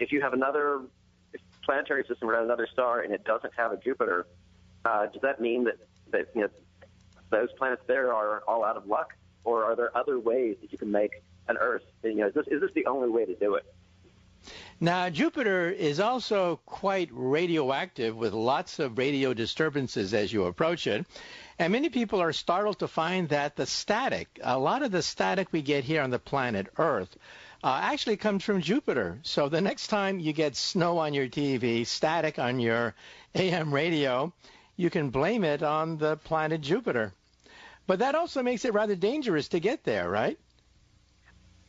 if you have another planetary system around another star and it doesn't have a Jupiter, does that mean that those planets there are all out of luck, or are there other ways that you can make an Earth? Is this the only way to do it? Now, Jupiter is also quite radioactive with lots of radio disturbances as you approach it. And many people are startled to find that a lot of the static we get here on the planet Earth actually comes from Jupiter. So the next time you get snow on your TV, static on your AM radio, you can blame it on the planet Jupiter. But that also makes it rather dangerous to get there, right?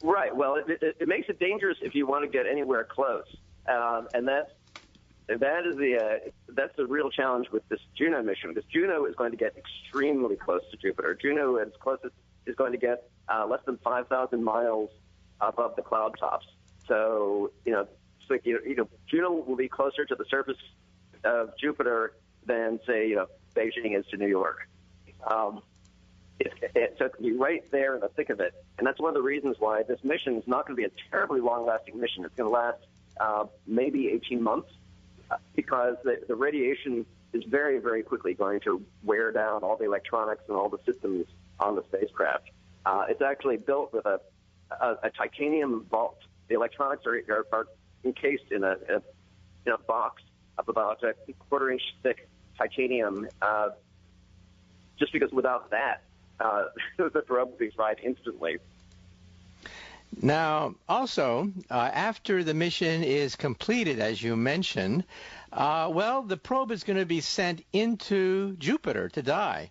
Right. Well, it makes it dangerous if you want to get anywhere close, and that's the real challenge with this Juno mission, because Juno is going to get extremely close to Jupiter. Juno is going to get less than 5,000 miles above the cloud tops. So Juno will be closer to the surface of Jupiter than, say, Beijing is to New York. So it can be right there in the thick of it. And that's one of the reasons why this mission is not going to be a terribly long-lasting mission. It's going to last maybe 18 months because the radiation is very, very quickly going to wear down all the electronics and all the systems on the spacecraft. It's actually built with a titanium vault. The electronics are encased in a box of about a quarter-inch thick titanium, just because without that, the probe would be fried instantly. Now, also, after the mission is completed, as you mentioned, the probe is going to be sent into Jupiter to die.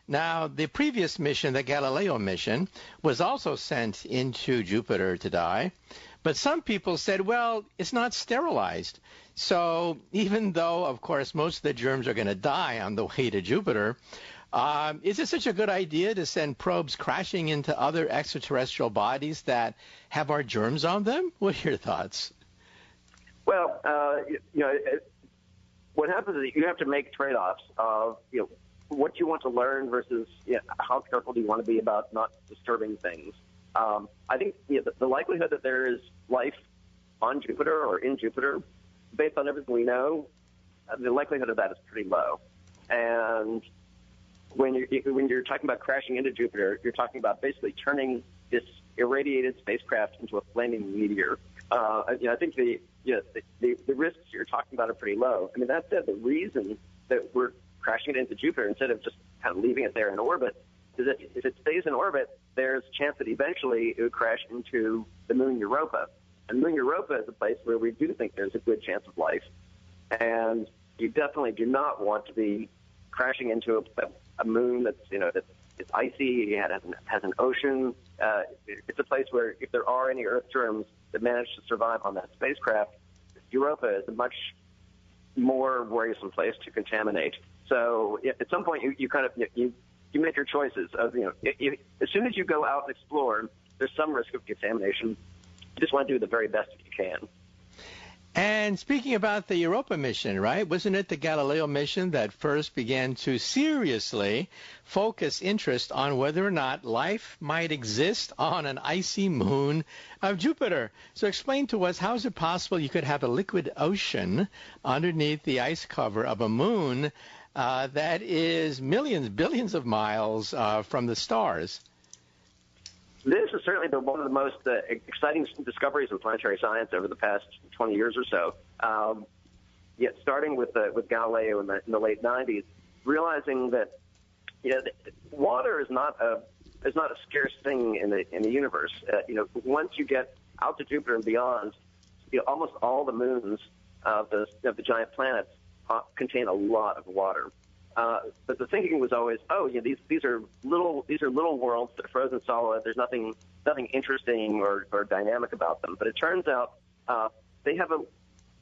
Now, the previous mission, the Galileo mission, was also sent into Jupiter to die. But some people said, well, it's not sterilized. So even though, of course, most of the germs are going to die on the way to Jupiter, is it such a good idea to send probes crashing into other extraterrestrial bodies that have our germs on them? What are your thoughts? Well, what happens is you have to make trade-offs of, what you want to learn versus how careful do you want to be about not disturbing things. I think the likelihood that there is life on Jupiter or in Jupiter, based on everything we know, the likelihood of that is pretty low. And when you're talking about crashing into Jupiter, you're talking about basically turning this irradiated spacecraft into a flaming meteor. I think the risks you're talking about are pretty low. I mean, that said, the reason that we're crashing it into Jupiter instead of just kind of leaving it there in orbit is that if it stays in orbit, there's a chance that eventually it would crash into the moon Europa. And moon Europa is a place where we do think there's a good chance of life. And you definitely do not want to be crashing into a moon that's it's icy, it has an ocean. It's a place where if there are any Earth germs that manage to survive on that spacecraft, Europa is a much more worrisome place to contaminate. So at some point you kind of you make your choices of as soon as you go out and explore, there's some risk of contamination. You just want to do the very best that you can. And speaking about the Europa mission, right, wasn't it the Galileo mission that first began to seriously focus interest on whether or not life might exist on an icy moon of Jupiter? So explain to us, how is it possible you could have a liquid ocean underneath the ice cover of a moon that is millions, billions of miles from the stars? This has certainly been one of the most exciting discoveries in planetary science over the past 20 years or so. Starting with Galileo in the late 90s, realizing that water is not a scarce thing in the universe. Once you get out to Jupiter and beyond, almost all the moons of the giant planets contain a lot of water. But the thinking was always, these are little worlds that are frozen solid. There's nothing interesting or dynamic about them. But it turns out they have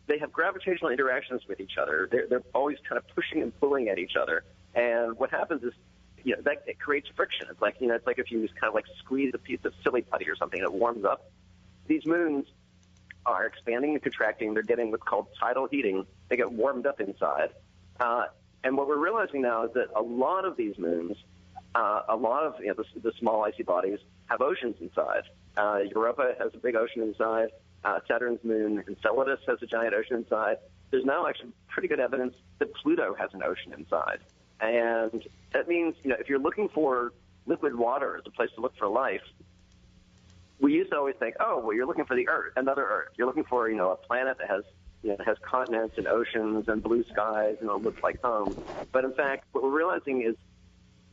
they have gravitational interactions with each other. They're always kind of pushing and pulling at each other. And what happens is, that it creates friction. It's like, it's like if you just kind of like squeeze a piece of silly putty or something, and it warms up. These moons are expanding and contracting. They're getting what's called tidal heating. They get warmed up inside. And what we're realizing now is that a lot of these moons, a lot of the small icy bodies have oceans inside. Europa has a big ocean inside. Saturn's moon Enceladus has a giant ocean inside. There's now actually pretty good evidence that Pluto has an ocean inside. And that means, if you're looking for liquid water as a place to look for life, we used to always think, you're looking for the Earth, another Earth. You're looking for, a planet that has continents and oceans and blue skies, and it looks like home. But in fact, what we're realizing is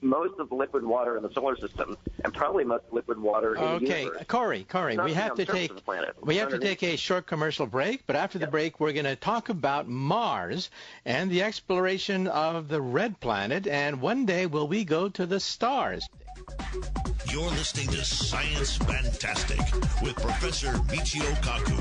most of the liquid water in the solar system, and probably most liquid water in the universe. Corey, we have to take a short commercial break, but after the break, we're going to talk about Mars and the exploration of the red planet, and one day will we go to the stars. You're listening to Science Fantastic with Professor Michio Kaku.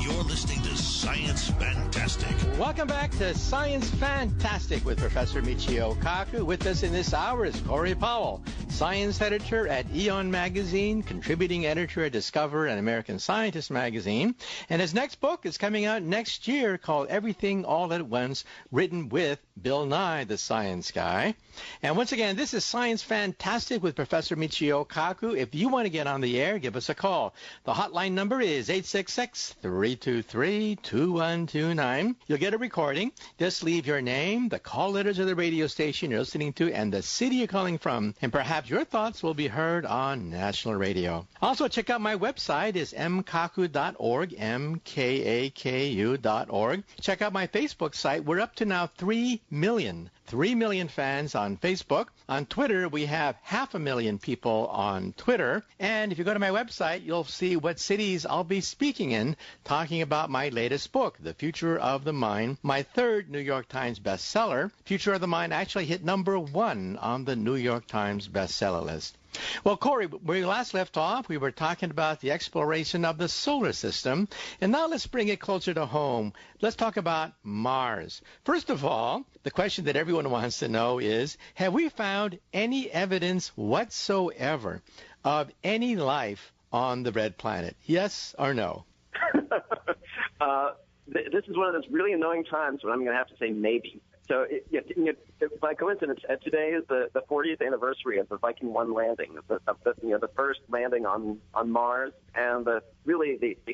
You're listening to Science Fantastic. Welcome back to Science Fantastic with Professor Michio Kaku. With us in this hour is Corey Powell, science editor at Eon Magazine, contributing editor at Discover and American Scientist Magazine. And his next book is coming out next year called Everything All at Once, written with Bill Nye, the science guy. And once again, this is Science Fantastic with Professor Michio Kaku. If you want to get on the air, give us a call. The hotline number is 866-323-2129. You'll get a recording. Just leave your name, the call letters of the radio station you're listening to, and the city you're calling from. And perhaps your thoughts will be heard on national radio. Also, check out my website. It's mkaku.org, mkaku.org. Check out my Facebook site. We're up to now 3 million fans on Facebook. On Twitter, we have 500,000 people on Twitter. And if you go to my website, you'll see what cities I'll be speaking in, talking about my latest book, The Future of the Mind, my third New York Times bestseller. Future of the Mind actually hit #1 on the New York Times bestseller list. Well, Corey, where we last left off, we were talking about the exploration of the solar system. And now let's bring it closer to home. Let's talk about Mars. First of all, the question that everyone wants to know is, have we found any evidence whatsoever of any life on the red planet? Yes or no? This is one of those really annoying times when I'm going to have to say maybe. So, by coincidence, today is the 40th anniversary of the Viking 1 landing, the first landing on Mars, and the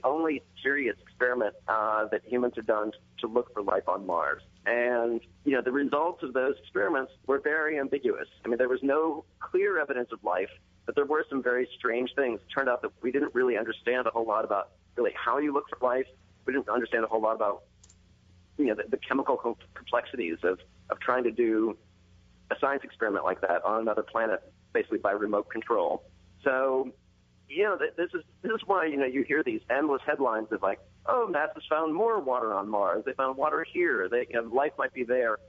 only serious experiment that humans have done to look for life on Mars. And, the results of those experiments were very ambiguous. I mean, there was no clear evidence of life, but there were some very strange things. It turned out that we didn't really understand a whole lot about really how you look for life. We didn't understand a whole lot about the chemical complexities of trying to do a science experiment like that on another planet, basically by remote control. So, this is why, you hear these endless headlines of like, oh, NASA's found more water on Mars. They found water here. Life might be there.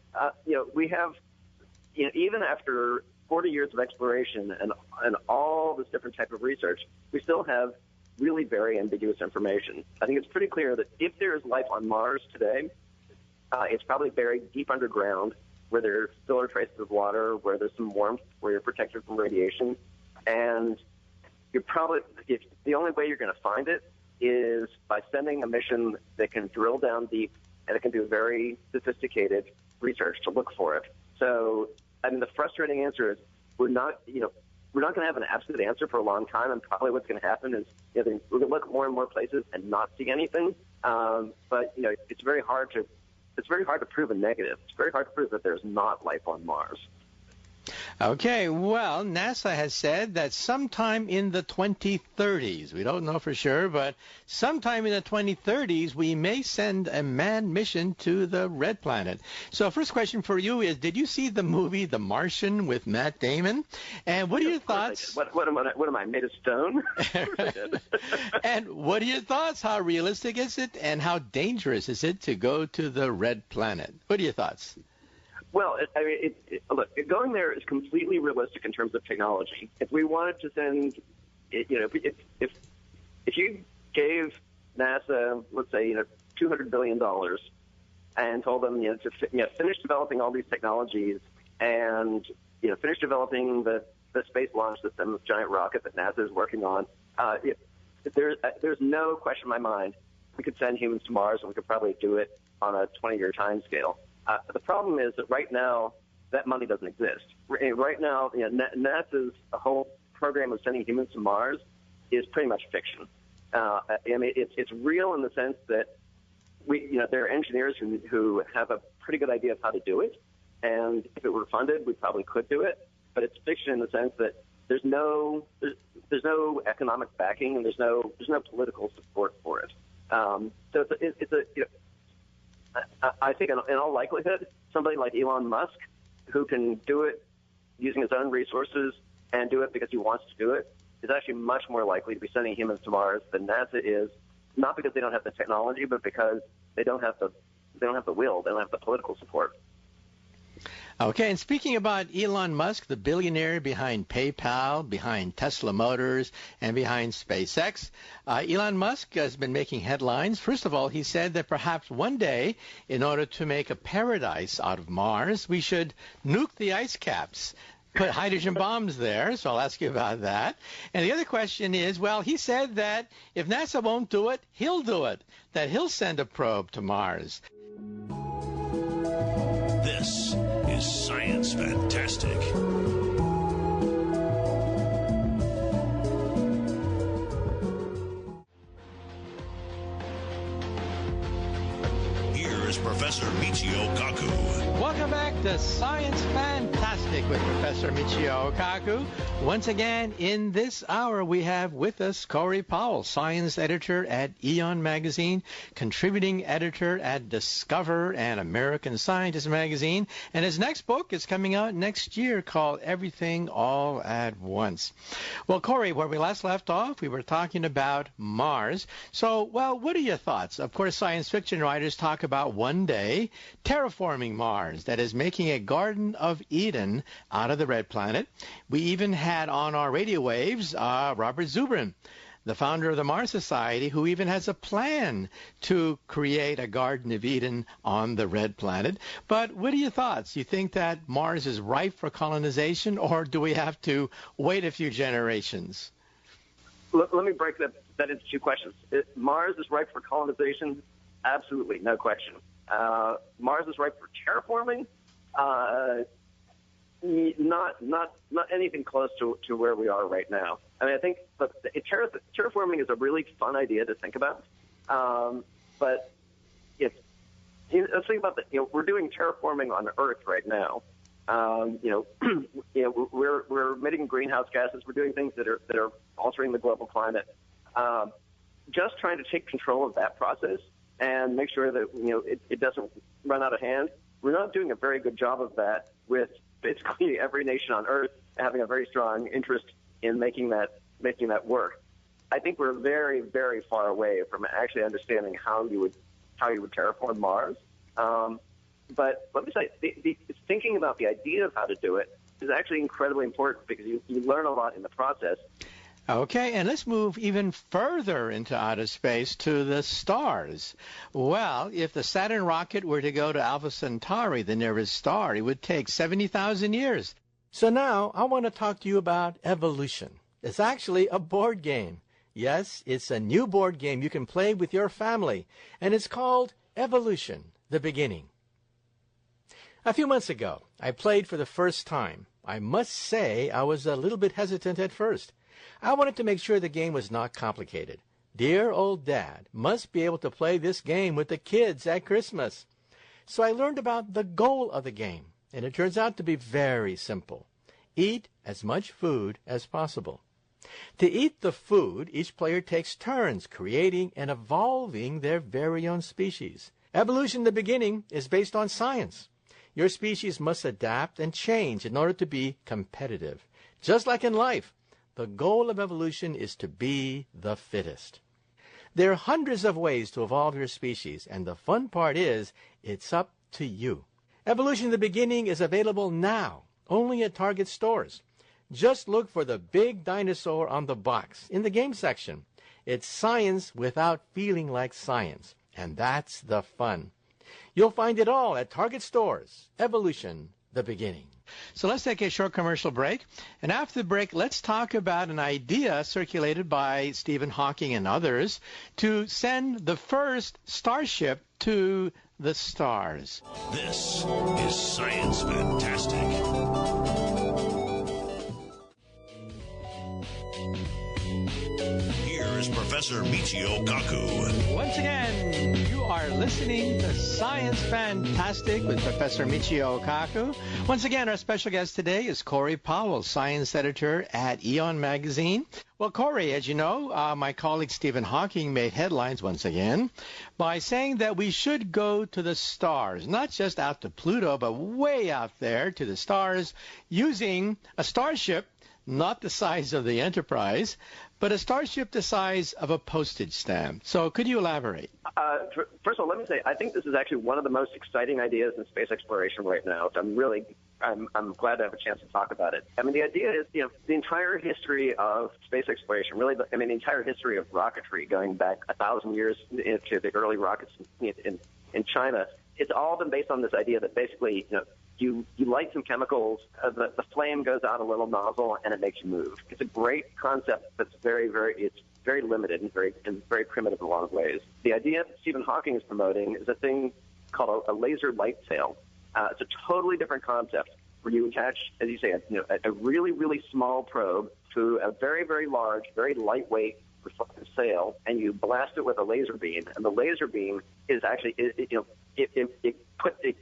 We have, even after 40 years of exploration and all this different type of research, we still have really very ambiguous information. I think it's pretty clear that if there is life on Mars today, it's probably buried deep underground where there still are traces of water, where there's some warmth, where you're protected from radiation. And the only way you're going to find it is by sending a mission that can drill down deep and it can do very sophisticated research to look for it. So, the frustrating answer is we're not going to have an absolute answer for a long time, and probably what's going to happen is we're going to look more and more places and not see anything. But it's very hard to prove a negative. It's very hard to prove that there's not life on Mars. Okay, well, NASA has said that sometime in the 2030s, we don't know for sure, but sometime in the 2030s, we may send a manned mission to the red planet. So first question for you is, did you see the movie The Martian with Matt Damon? And what are your thoughts? What am I, made of stone? And what are your thoughts? How realistic is it, and how dangerous is it to go to the red planet? What are your thoughts? Well, look, going there is completely realistic in terms of technology. If we wanted to send, if you gave NASA, let's say, $200 billion and told them, to finish developing all these technologies and, finish developing the space launch system, this giant rocket that NASA is working on, there's no question in my mind we could send humans to Mars, and we could probably do it on a 20-year time scale. The problem is that right now, that money doesn't exist. Right now, NASA's whole program of sending humans to Mars is pretty much fiction. It's real in the sense that there are engineers who have a pretty good idea of how to do it, and if it were funded, we probably could do it. But it's fiction in the sense that there's no economic backing and there's no political support for it. So I think in all likelihood, somebody like Elon Musk, who can do it using his own resources and do it because he wants to do it, is actually much more likely to be sending humans to Mars than NASA is, not because they don't have the technology, but because they don't have the will, they don't have the political support. Okay, and speaking about Elon Musk, the billionaire behind PayPal, behind Tesla Motors, and behind SpaceX, Elon Musk has been making headlines. First of all, he said that perhaps one day, in order to make a paradise out of Mars, we should nuke the ice caps, put hydrogen bombs there, so I'll ask you about that. And the other question is, well, he said that if NASA won't do it, he'll do it, that he'll send a probe to Mars. This is Science Fantastic. Here is Professor Michio Kaku. Welcome back to Science Fantastic with Professor Michio Kaku. Once again, in this hour, we have with us Corey Powell, science editor at Eon Magazine, contributing editor at Discover and American Scientist Magazine. And his next book is coming out next year called Everything All at Once. Well, Corey, where we last left off, we were talking about Mars. So, well, what are your thoughts? Of course, science fiction writers talk about one day terraforming Mars, that is, making a Garden of Eden out of the red planet. We even had on our radio waves Robert Zubrin, the founder of the Mars Society, who even has a plan to create a Garden of Eden on the red planet. But what are your thoughts? You think that Mars is ripe for colonization, or do we have to wait a few generations? Let me break that into two questions. Mars is ripe for colonization? Absolutely, no question. Mars is ripe for terraforming? Not anything close to where we are right now. I mean, I think terraforming is a really fun idea to think about. But let's think about that. We're doing terraforming on Earth right now. We're emitting greenhouse gases. We're doing things that are altering the global climate. Just trying to take control of that process and make sure that it doesn't run out of hand. We're not doing a very good job of that, with basically every nation on Earth having a very strong interest in making that work. I think we're very, very far away from actually understanding how you would terraform Mars. But let me say, thinking about the idea of how to do it is actually incredibly important, because you learn a lot in the process. Okay, and let's move even further into outer space to the stars. Well, if the Saturn rocket were to go to Alpha Centauri, the nearest star, it would take 70,000 years. So now I want to talk to you about evolution. It's actually a board game. Yes, it's a new board game you can play with your family, and it's called Evolution, the Beginning. A few months ago, I played for the first time. I must say I was a little bit hesitant at first. I wanted to make sure the game was not complicated. Dear old Dad must be able to play this game with the kids at Christmas. So I learned about the goal of the game, and it turns out to be very simple. Eat as much food as possible. To eat the food, each player takes turns creating and evolving their very own species. Evolution, the Beginning, is based on science. Your species must adapt and change in order to be competitive. Just like in life, the goal of evolution is to be the fittest. There are hundreds of ways to evolve your species, and the fun part is, it's up to you. Evolution, the Beginning is available now, only at Target stores. Just look for the big dinosaur on the box in the game section. It's science without feeling like science, and that's the fun. You'll find it all at Target stores. Evolution, the beginning. So let's take a short commercial break. And after the break, let's talk about an idea circulated by Stephen Hawking and others to send the first starship to the stars. This is Science Fantastic. Here's Professor Michio Kaku. Once again, you are listening to Science Fantastic with Professor Michio Kaku. Once again, our special guest today is Corey Powell, science editor at Eon Magazine. Well, Corey, as you know, my colleague Stephen Hawking made headlines once again by saying that we should go to the stars, not just out to Pluto, but way out there to the stars using a starship, not the size of the Enterprise, but a starship the size of a postage stamp. So could you elaborate? First of all, let me say, I think this is actually one of the most exciting ideas in space exploration right now. I'm glad to have a chance to talk about it. I mean, the idea is, the entire history of space exploration, really, the entire history of rocketry going back 1,000 years to the early rockets in China, it's all been based on this idea that basically, you light some chemicals, the flame goes out a little nozzle, and it makes you move. It's a great concept that's very limited and very primitive in a lot of ways. The idea that Stephen Hawking is promoting is a thing called a laser light sail. It's a totally different concept where you attach, as you say, a really, really small probe to a very, very large, very lightweight reflective sail, and you blast it with a laser beam. And the laser beam is actually, it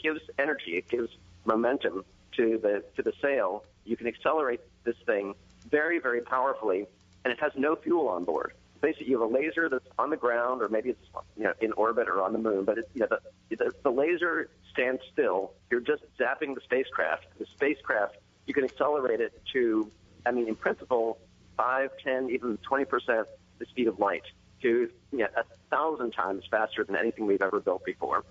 gives energy, it gives momentum to the sail. You can accelerate this thing very, very powerfully, and it has no fuel on board. Basically, you have a laser that's on the ground, or maybe it's in orbit or on the moon, but the laser stands still. You're just zapping the spacecraft. The spacecraft, you can accelerate it to, in principle, 5, 10, even 20% the speed of light, to 1,000 times faster than anything we've ever built before.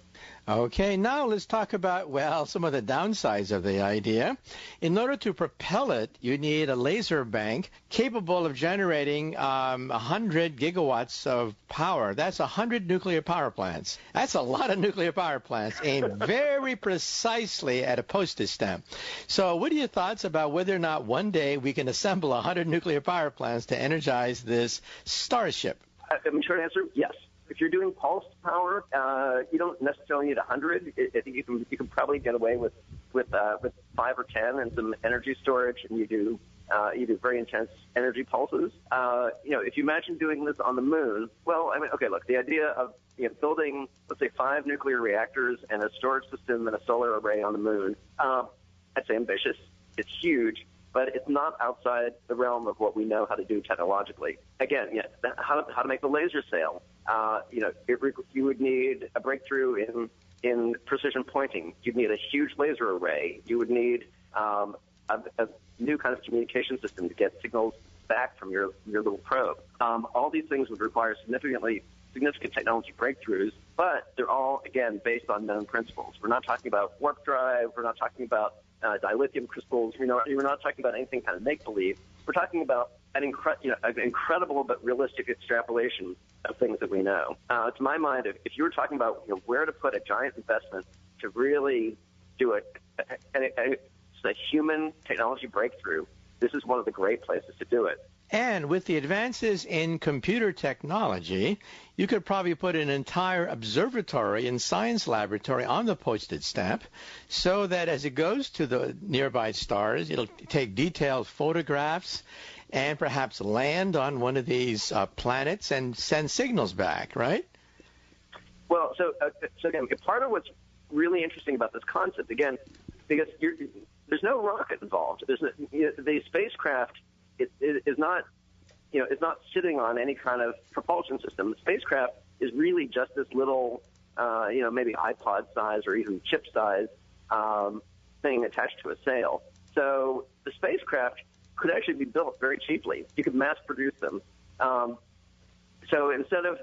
Okay, now let's talk about, some of the downsides of the idea. In order to propel it, you need a laser bank capable of generating 100 gigawatts of power. That's 100 nuclear power plants. That's a lot of nuclear power plants aimed very precisely at a postage stamp. So what are your thoughts about whether or not one day we can assemble 100 nuclear power plants to energize this starship? Short answer, yes. If you're doing pulsed power, you don't necessarily need 100. I think you can probably get away with 5 or 10 and some energy storage, and you do very intense energy pulses. If you imagine doing this on the moon, the idea of building, let's say, 5 nuclear reactors and a storage system and a solar array on the moon, I'd say ambitious. It's huge, but it's not outside the realm of what we know how to do technologically. Again, how to make the laser sail. You would need a breakthrough in precision pointing. You'd need a huge laser array. You would need a new kind of communication system to get signals back from your little probe. All these things would require significant technology breakthroughs, but they're all, again, based on known principles. We're not talking about warp drive. We're not talking about dilithium crystals. We're not talking about anything kind of make-believe. We're talking about an incredible but realistic extrapolation of things that we know. To my mind, if you were talking about where to put a giant investment to really do a human technology breakthrough, this is one of the great places to do it. And with the advances in computer technology, you could probably put an entire observatory and science laboratory on the postage stamp so that as it goes to the nearby stars, it'll take detailed photographs and perhaps land on one of these planets and send signals back, right? Well, so again, part of what's really interesting about this concept, again, because there's no rocket involved. The spacecraft is not sitting on any kind of propulsion system. The spacecraft is really just this little, maybe iPod size or even chip size thing attached to a sail. So the spacecraft could actually be built very cheaply. You could mass produce them. So instead of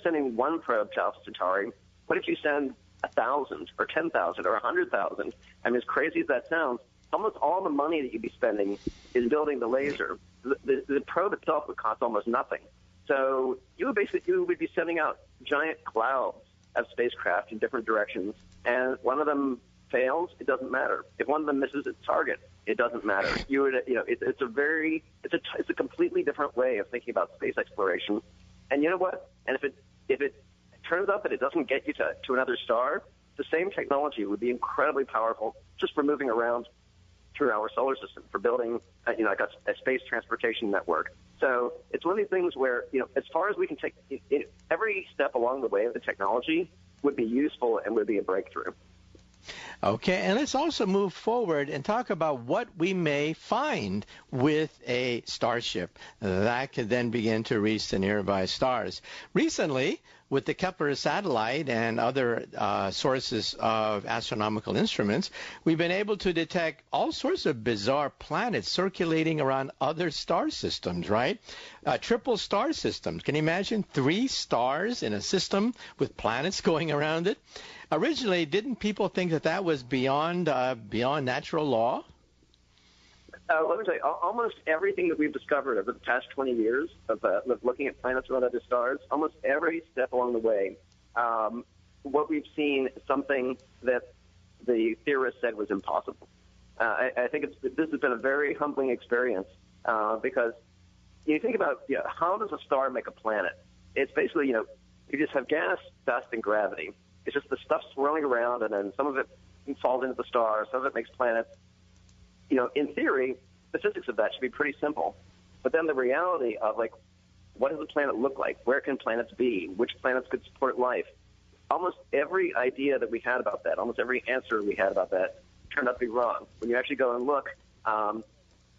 sending one probe to Alpha Centauri, what if you send 1,000 or 10,000 or 100,000? I mean, as crazy as that sounds, almost all the money that you'd be spending is building the laser. The probe itself would cost almost nothing. So you would be sending out giant clouds of spacecraft in different directions, and one of them fails, it doesn't matter. If one of them misses its target, it doesn't matter. It's a completely different way of thinking about space exploration. And you know what? And if it turns out that it doesn't get you to another star, the same technology would be incredibly powerful just for moving around through our solar system, for building like a space transportation network. So it's one of these things where, as far as we can take, every step along the way of the technology would be useful and would be a breakthrough. Okay, and let's also move forward and talk about what we may find with a starship that could then begin to reach the nearby stars. Recently, with the Kepler satellite and other sources of astronomical instruments, we've been able to detect all sorts of bizarre planets circulating around other star systems, right? Triple star systems. Can you imagine 3 stars in a system with planets going around it? Originally, didn't people think that was beyond natural law? Let me tell you, almost everything that we've discovered over the past 20 years of looking at planets around other stars, almost every step along the way, what we've seen is something that the theorists said was impossible. I think this has been a very humbling experience because you think about how does a star make a planet? It's basically, you just have gas, dust, and gravity. It's just the stuff swirling around, and then some of it falls into the star, some of it makes planets. In theory, the physics of that should be pretty simple. But then the reality of, what does a planet look like? Where can planets be? Which planets could support life? Almost every idea that we had about that, almost every answer we had about that turned out to be wrong. When you actually go and look,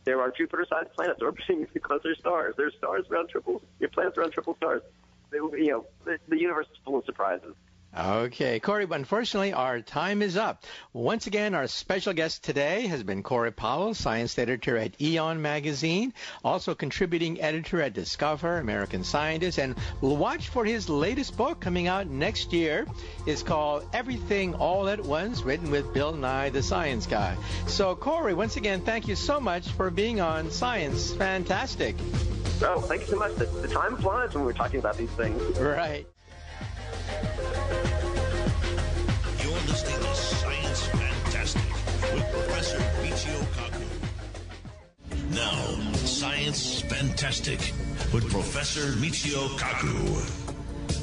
there are Jupiter-sized planets orbiting closer stars. There's stars around planets around triple stars. The universe is full of surprises. Okay, Corey, but unfortunately, our time is up. Once again, our special guest today has been Corey Powell, science editor at Eon Magazine, also contributing editor at Discover, American Scientist, and we'll watch for his latest book coming out next year. It's called Everything All at Once, written with Bill Nye, the Science Guy. So, Corey, once again, thank you so much for being on Science Fantastic. Oh, thank you so much. The time flies when we're talking about these things. Right. You're listening to Science Fantastic with Professor Michio Kaku. Now, Science Fantastic with Professor Michio Kaku.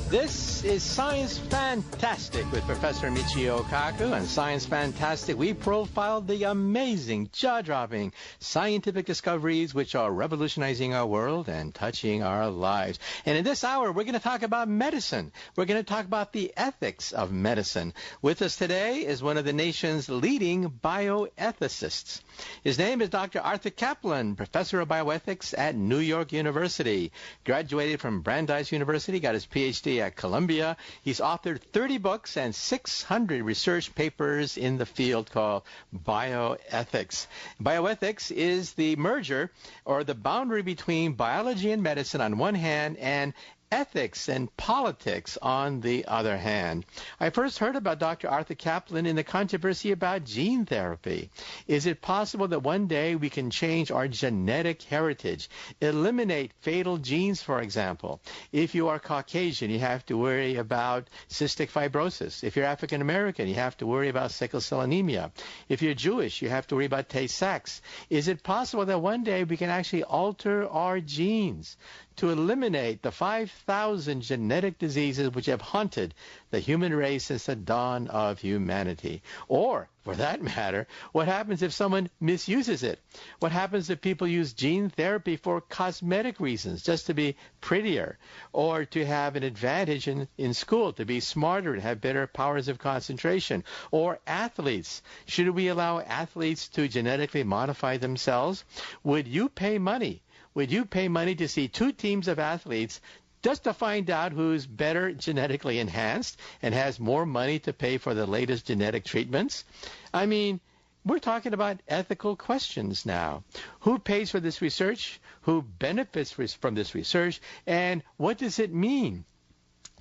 This is Science Fantastic with Professor Michio Kaku. And Science Fantastic, we profiled the amazing, jaw-dropping scientific discoveries which are revolutionizing our world and touching our lives. And in this hour, we're going to talk about medicine. We're going to talk about the ethics of medicine. With us today is one of the nation's leading bioethicists. His name is Dr. Arthur Kaplan, professor of bioethics at New York University. Graduated from Brandeis University, got his PhD at Columbia. He's authored 30 books and 600 research papers in the field called bioethics. Bioethics is the merger or the boundary between biology and medicine on one hand and ethics and politics on the other hand. I first heard about Dr. Arthur Kaplan in the controversy about gene therapy. Is it possible that one day we can change our genetic heritage, eliminate fatal genes, for example? If you are Caucasian, you have to worry about cystic fibrosis. If you're African American, you have to worry about sickle cell anemia. If you're Jewish, you have to worry about Tay-Sachs. Is it possible that one day we can actually alter our genes to eliminate the 5,000 genetic diseases which have haunted the human race since the dawn of humanity? Or, for that matter, what happens if someone misuses it? What happens if people use gene therapy for cosmetic reasons, just to be prettier, or to have an advantage in school, to be smarter and have better powers of concentration? Or athletes, should we allow athletes to genetically modify themselves? Would you pay money? Would you pay money to see 2 teams of athletes just to find out who's better genetically enhanced and has more money to pay for the latest genetic treatments? I mean, we're talking about ethical questions now. Who pays for this research? Who benefits from this research? And what does it mean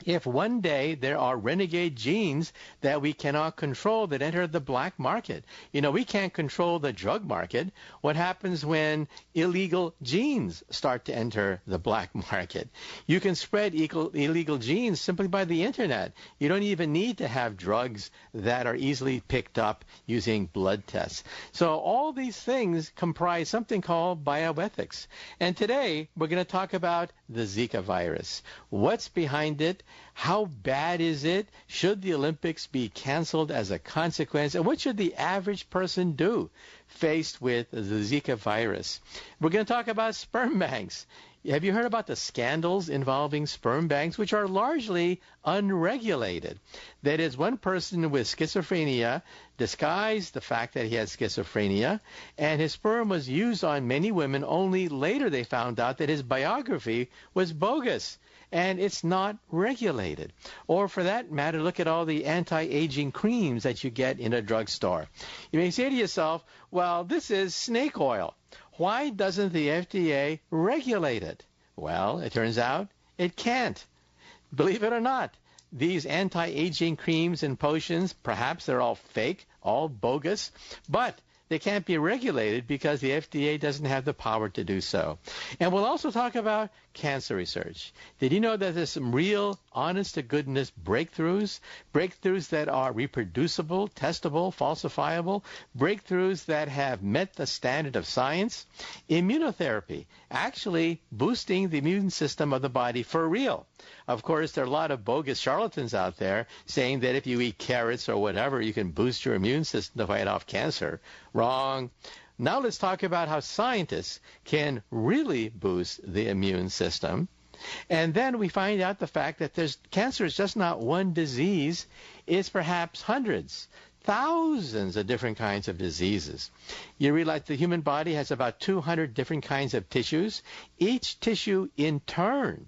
if one day there are renegade genes that we cannot control that enter the black market? We can't control the drug market. What happens when illegal genes start to enter the black market? You can spread illegal genes simply by the internet. You don't even need to have drugs that are easily picked up using blood tests. So all these things comprise something called bioethics. And today we're going to talk about the Zika virus. What's behind it? How bad is it? Should the Olympics be canceled as a consequence? And what should the average person do faced with the Zika virus? We're going to talk about sperm banks. Have you heard about the scandals involving sperm banks, which are largely unregulated? That is, one person with schizophrenia disguised the fact that he had schizophrenia, and his sperm was used on many women. Only later they found out that his biography was bogus, and it's not regulated. Or for that matter, look at all the anti-aging creams that you get in a drugstore. You may say to yourself, well, this is snake oil. Why doesn't the FDA regulate it? Well, it turns out it can't. Believe it or not, these anti-aging creams and potions, perhaps they're all fake, all bogus, but they can't be regulated because the FDA doesn't have the power to do so. And we'll also talk about cancer research. Did you know that there's some real, honest-to-goodness breakthroughs that are reproducible, testable, falsifiable, breakthroughs that have met the standard of science? Immunotherapy, actually boosting the immune system of the body for real. Of course, there are a lot of bogus charlatans out there saying that if you eat carrots or whatever, you can boost your immune system to fight off cancer. Wrong. Now let's talk about how scientists can really boost the immune system. And then we find out the fact that cancer is just not one disease. It's perhaps hundreds, thousands of different kinds of diseases. You realize the human body has about 200 different kinds of tissues. Each tissue in turn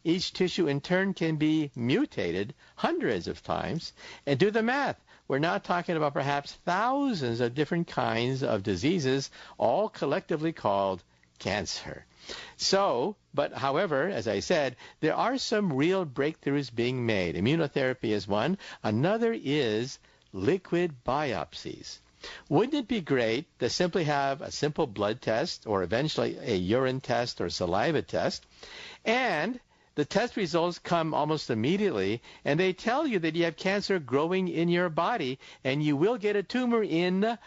can be mutated hundreds of times. And do the math. We're now talking about perhaps thousands of different kinds of diseases, all collectively called cancer. However, as I said, there are some real breakthroughs being made. Immunotherapy is one. Another is liquid biopsies. Wouldn't it be great to simply have a simple blood test or eventually a urine test or saliva test, and the test results come almost immediately, and they tell you that you have cancer growing in your body, and you will get a tumor in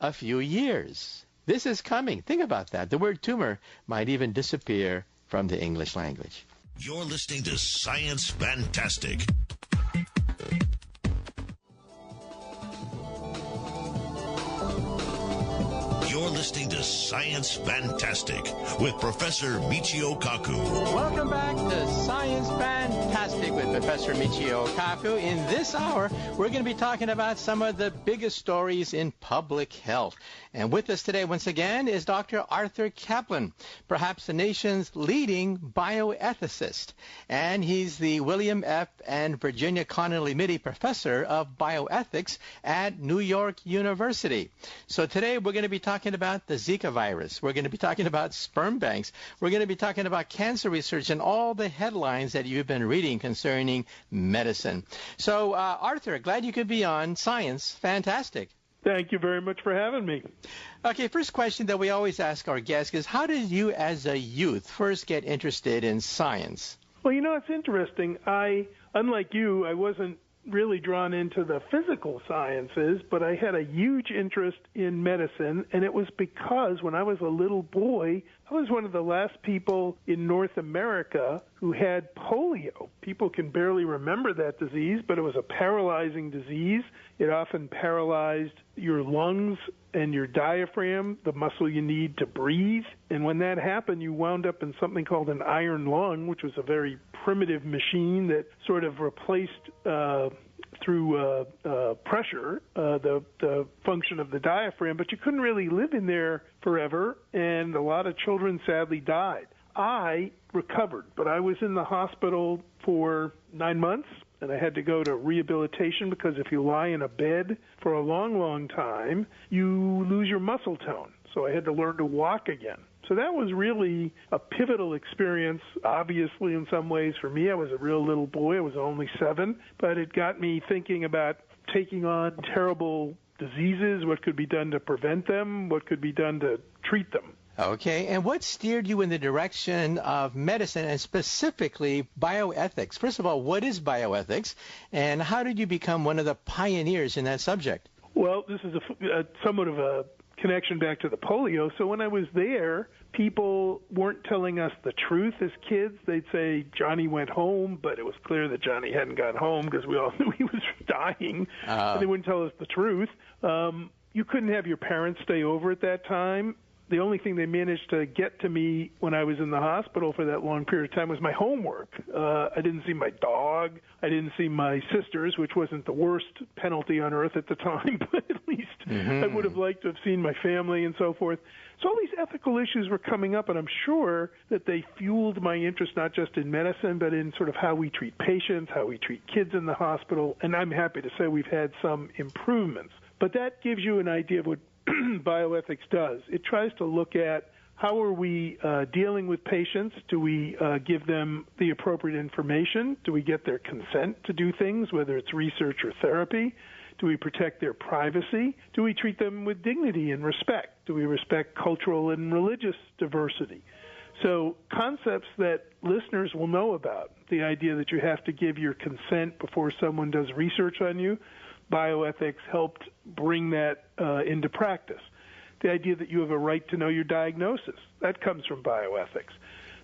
a few years. This is coming. Think about that. The word tumor might even disappear from the English language. You're listening to Science Fantastic. You're listening to Science Fantastic with Professor Michio Kaku. Welcome back to Science Fantastic with Professor Michio Kaku. In this hour, we're going to be talking about some of the biggest stories in public health. And with us today, once again, is Dr. Arthur Kaplan, perhaps the nation's leading bioethicist. And he's the William F. and Virginia Connolly Mitty Professor of Bioethics at New York University. So today, we're going to be talking about the Zika virus. We're going to be talking about sperm banks. We're going to be talking about cancer research and all the headlines that you've been reading concerning medicine. So, Arthur, glad you could be on Science Fantastic. Thank you very much for having me. Okay, first question that we always ask our guests is, how did you as a youth first get interested in science? Well, it's interesting. Unlike you, I wasn't really drawn into the physical sciences, but I had a huge interest in medicine, and it was because when I was a little boy, I was one of the last people in North America who had polio. People can barely remember that disease, but it was a paralyzing disease. It often paralyzed your lungs and your diaphragm, the muscle you need to breathe. And when that happened, you wound up in something called an iron lung, which was a very primitive machine that sort of replaced through pressure the function of the diaphragm, but you couldn't really live in there forever, and a lot of children sadly died. I recovered, but I was in the hospital for 9 months, and I had to go to rehabilitation because if you lie in a bed for a long, long time, you lose your muscle tone. So I had to learn to walk again. So that was really a pivotal experience, obviously, in some ways. For me, I was a real little boy. I was only 7, but it got me thinking about taking on terrible diseases, what could be done to prevent them, what could be done to treat them. Okay, and what steered you in the direction of medicine and specifically bioethics? First of all, what is bioethics, and how did you become one of the pioneers in that subject? Well, this is somewhat of a connection back to the polio. So when I was there, people weren't telling us the truth as kids. They'd say Johnny went home, but it was clear that Johnny hadn't gone home because we all knew he was dying. And they wouldn't tell us the truth. You couldn't have your parents stay over at that time. The only thing they managed to get to me when I was in the hospital for that long period of time was my homework. I didn't see my dog. I didn't see my sisters, which wasn't the worst penalty on earth at the time, but at least I would have liked to have seen my family and so forth. So all these ethical issues were coming up, and I'm sure that they fueled my interest not just in medicine, but in sort of how we treat patients, how we treat kids in the hospital, and I'm happy to say we've had some improvements. But that gives you an idea of what bioethics does. It tries to look at how are we dealing with patients? Do we give them the appropriate information? Do we get their consent to do things, whether it's research or therapy? Do we protect their privacy? Do we treat them with dignity and respect? Do we respect cultural and religious diversity? So concepts that listeners will know about, the idea that you have to give your consent before someone does research on you, bioethics helped bring that into practice. The idea that you have a right to know your diagnosis, that comes from bioethics.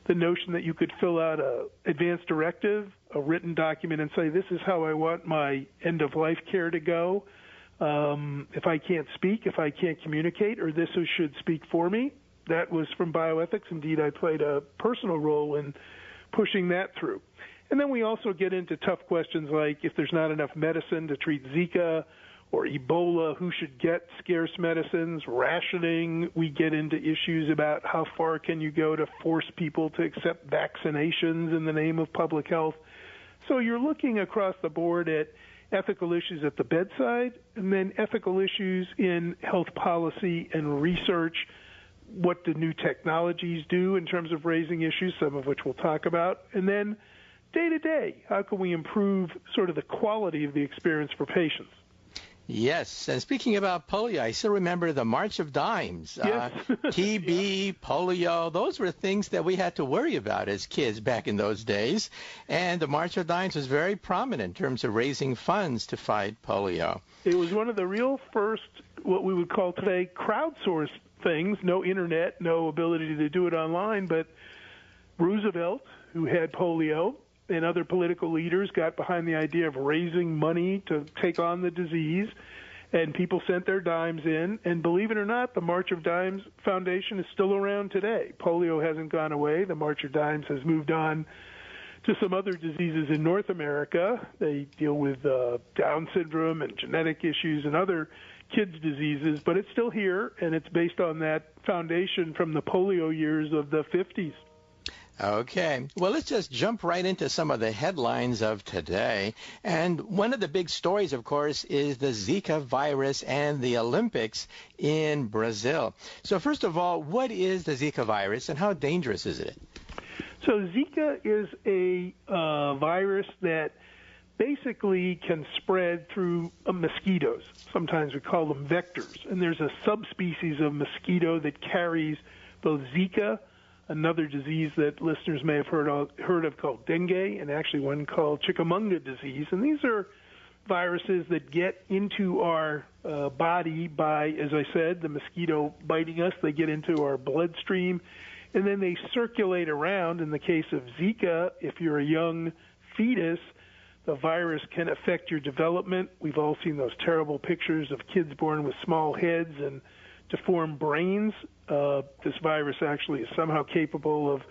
The notion that you could fill out an advance directive, a written document, and say, this is how I want my end-of-life care to go. If I can't speak, if I can't communicate, or this should speak for me, that was from bioethics. Indeed, I played a personal role in pushing that through. And then we also get into tough questions like if there's not enough medicine to treat Zika or Ebola, who should get scarce medicines, rationing. We get into issues about how far can you go to force people to accept vaccinations in the name of public health. So you're looking across the board at ethical issues at the bedside and then ethical issues in health policy and research. What do new technologies do in terms of raising issues, some of which we'll talk about, and then day-to-day, how can we improve sort of the quality of the experience for patients? Yes, and speaking about polio, I still remember the March of Dimes. Yes. TB, polio, those were things that we had to worry about as kids back in those days. And the March of Dimes was very prominent in terms of raising funds to fight polio. It was one of the real first, what we would call today, crowdsourced things. No internet, no ability to do it online, but Roosevelt, who had polio, and other political leaders got behind the idea of raising money to take on the disease, and people sent their dimes in. And believe it or not, the March of Dimes Foundation is still around today. Polio hasn't gone away. The March of Dimes has moved on to some other diseases in North America. They deal with Down syndrome and genetic issues and other kids' diseases, but it's still here, and it's based on that foundation from the polio years of the 50s. Okay. Well, let's just jump right into some of the headlines of today. And one of the big stories, of course, is the Zika virus and the Olympics in Brazil. So first of all, what is the Zika virus and how dangerous is it? So Zika is a virus that basically can spread through mosquitoes. Sometimes we call them vectors. And there's a subspecies of mosquito that carries both Zika, another disease that listeners may have heard of called dengue, and actually one called chickamauga disease. And these are viruses that get into our body by, as I said, the mosquito biting us. They get into our bloodstream, and then they circulate around. In the case of Zika, if you're a young fetus, the virus can affect your development. We've all seen those terrible pictures of kids born with small heads and deformed brains. This virus actually is somehow capable of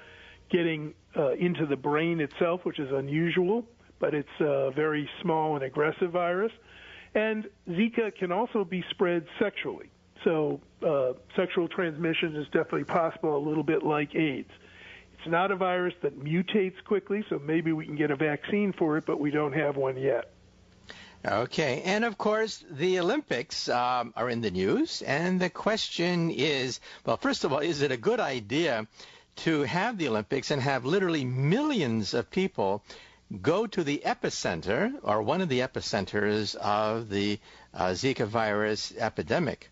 getting into the brain itself, which is unusual, but it's a very small and aggressive virus. And Zika can also be spread sexually. So sexual transmission is definitely possible, a little bit like AIDS. It's not a virus that mutates quickly, so maybe we can get a vaccine for it, but we don't have one yet. Okay, and of course, the Olympics are in the news, and the question is, well, first of all, is it a good idea to have the Olympics and have literally millions of people go to the epicenter, or one of the epicenters of the Zika virus epidemic?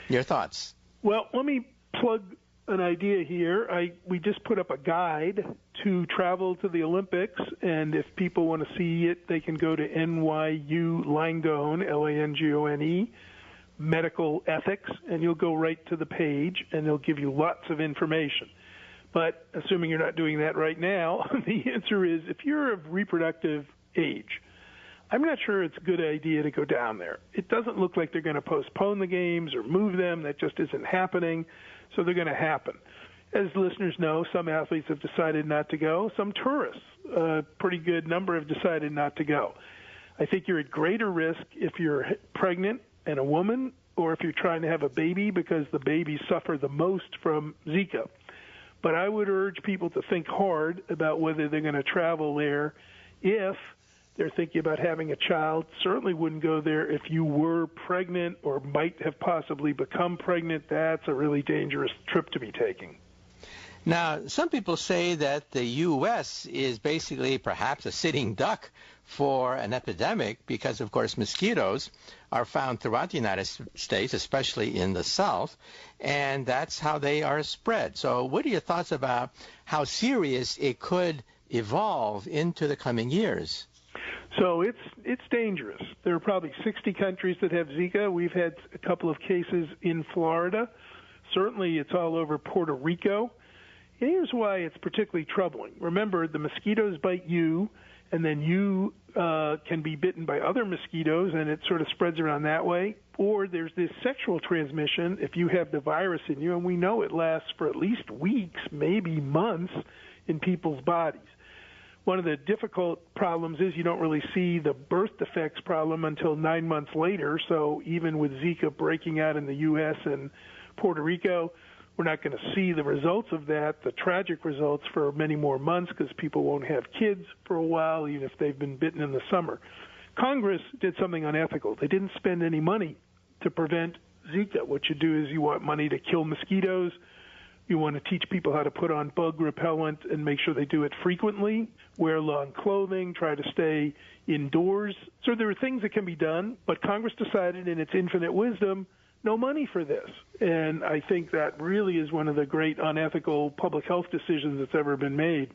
Your thoughts? Well, let me plug an idea here. We just put up a guide to travel to the Olympics, and if people want to see it, they can go to NYU Langone, Langone, Medical Ethics, and you'll go right to the page, and they'll give you lots of information. But assuming you're not doing that right now, the answer is if you're of reproductive age, I'm not sure it's a good idea to go down there. It doesn't look like they're going to postpone the games or move them. That just isn't happening, so they're going to happen. As listeners know, some athletes have decided not to go. Some tourists, a pretty good number, have decided not to go. I think you're at greater risk if you're pregnant and a woman, or if you're trying to have a baby, because the babies suffer the most from Zika. But I would urge people to think hard about whether they're going to travel there if they're thinking about having a child. Certainly wouldn't go there if you were pregnant or might have possibly become pregnant. That's a really dangerous trip to be taking. Now, some people say that the U.S. is basically perhaps a sitting duck for an epidemic because, of course, mosquitoes are found throughout the United States, especially in the South, and that's how they are spread. So what are your thoughts about how serious it could evolve into the coming years? So it's dangerous. There are probably 60 countries that have Zika. We've had a couple of cases in Florida. Certainly it's all over Puerto Rico. And here's why it's particularly troubling. Remember, the mosquitoes bite you, and then you can be bitten by other mosquitoes, and it sort of spreads around that way. Or there's this sexual transmission if you have the virus in you, and we know it lasts for at least weeks, maybe months, in people's bodies. One of the difficult problems is you don't really see the birth defects problem until 9 months later. So even with Zika breaking out in the U.S. and Puerto Rico, we're not going to see the results of that, the tragic results, for many more months because people won't have kids for a while, even if they've been bitten in the summer. Congress did something unethical. They didn't spend any money to prevent Zika. What you do is you want money to kill mosquitoes. You want to teach people how to put on bug repellent and make sure they do it frequently, wear long clothing, try to stay indoors. So there are things that can be done, but Congress decided in its infinite wisdom, no money for this. And I think that really is one of the great unethical public health decisions that's ever been made.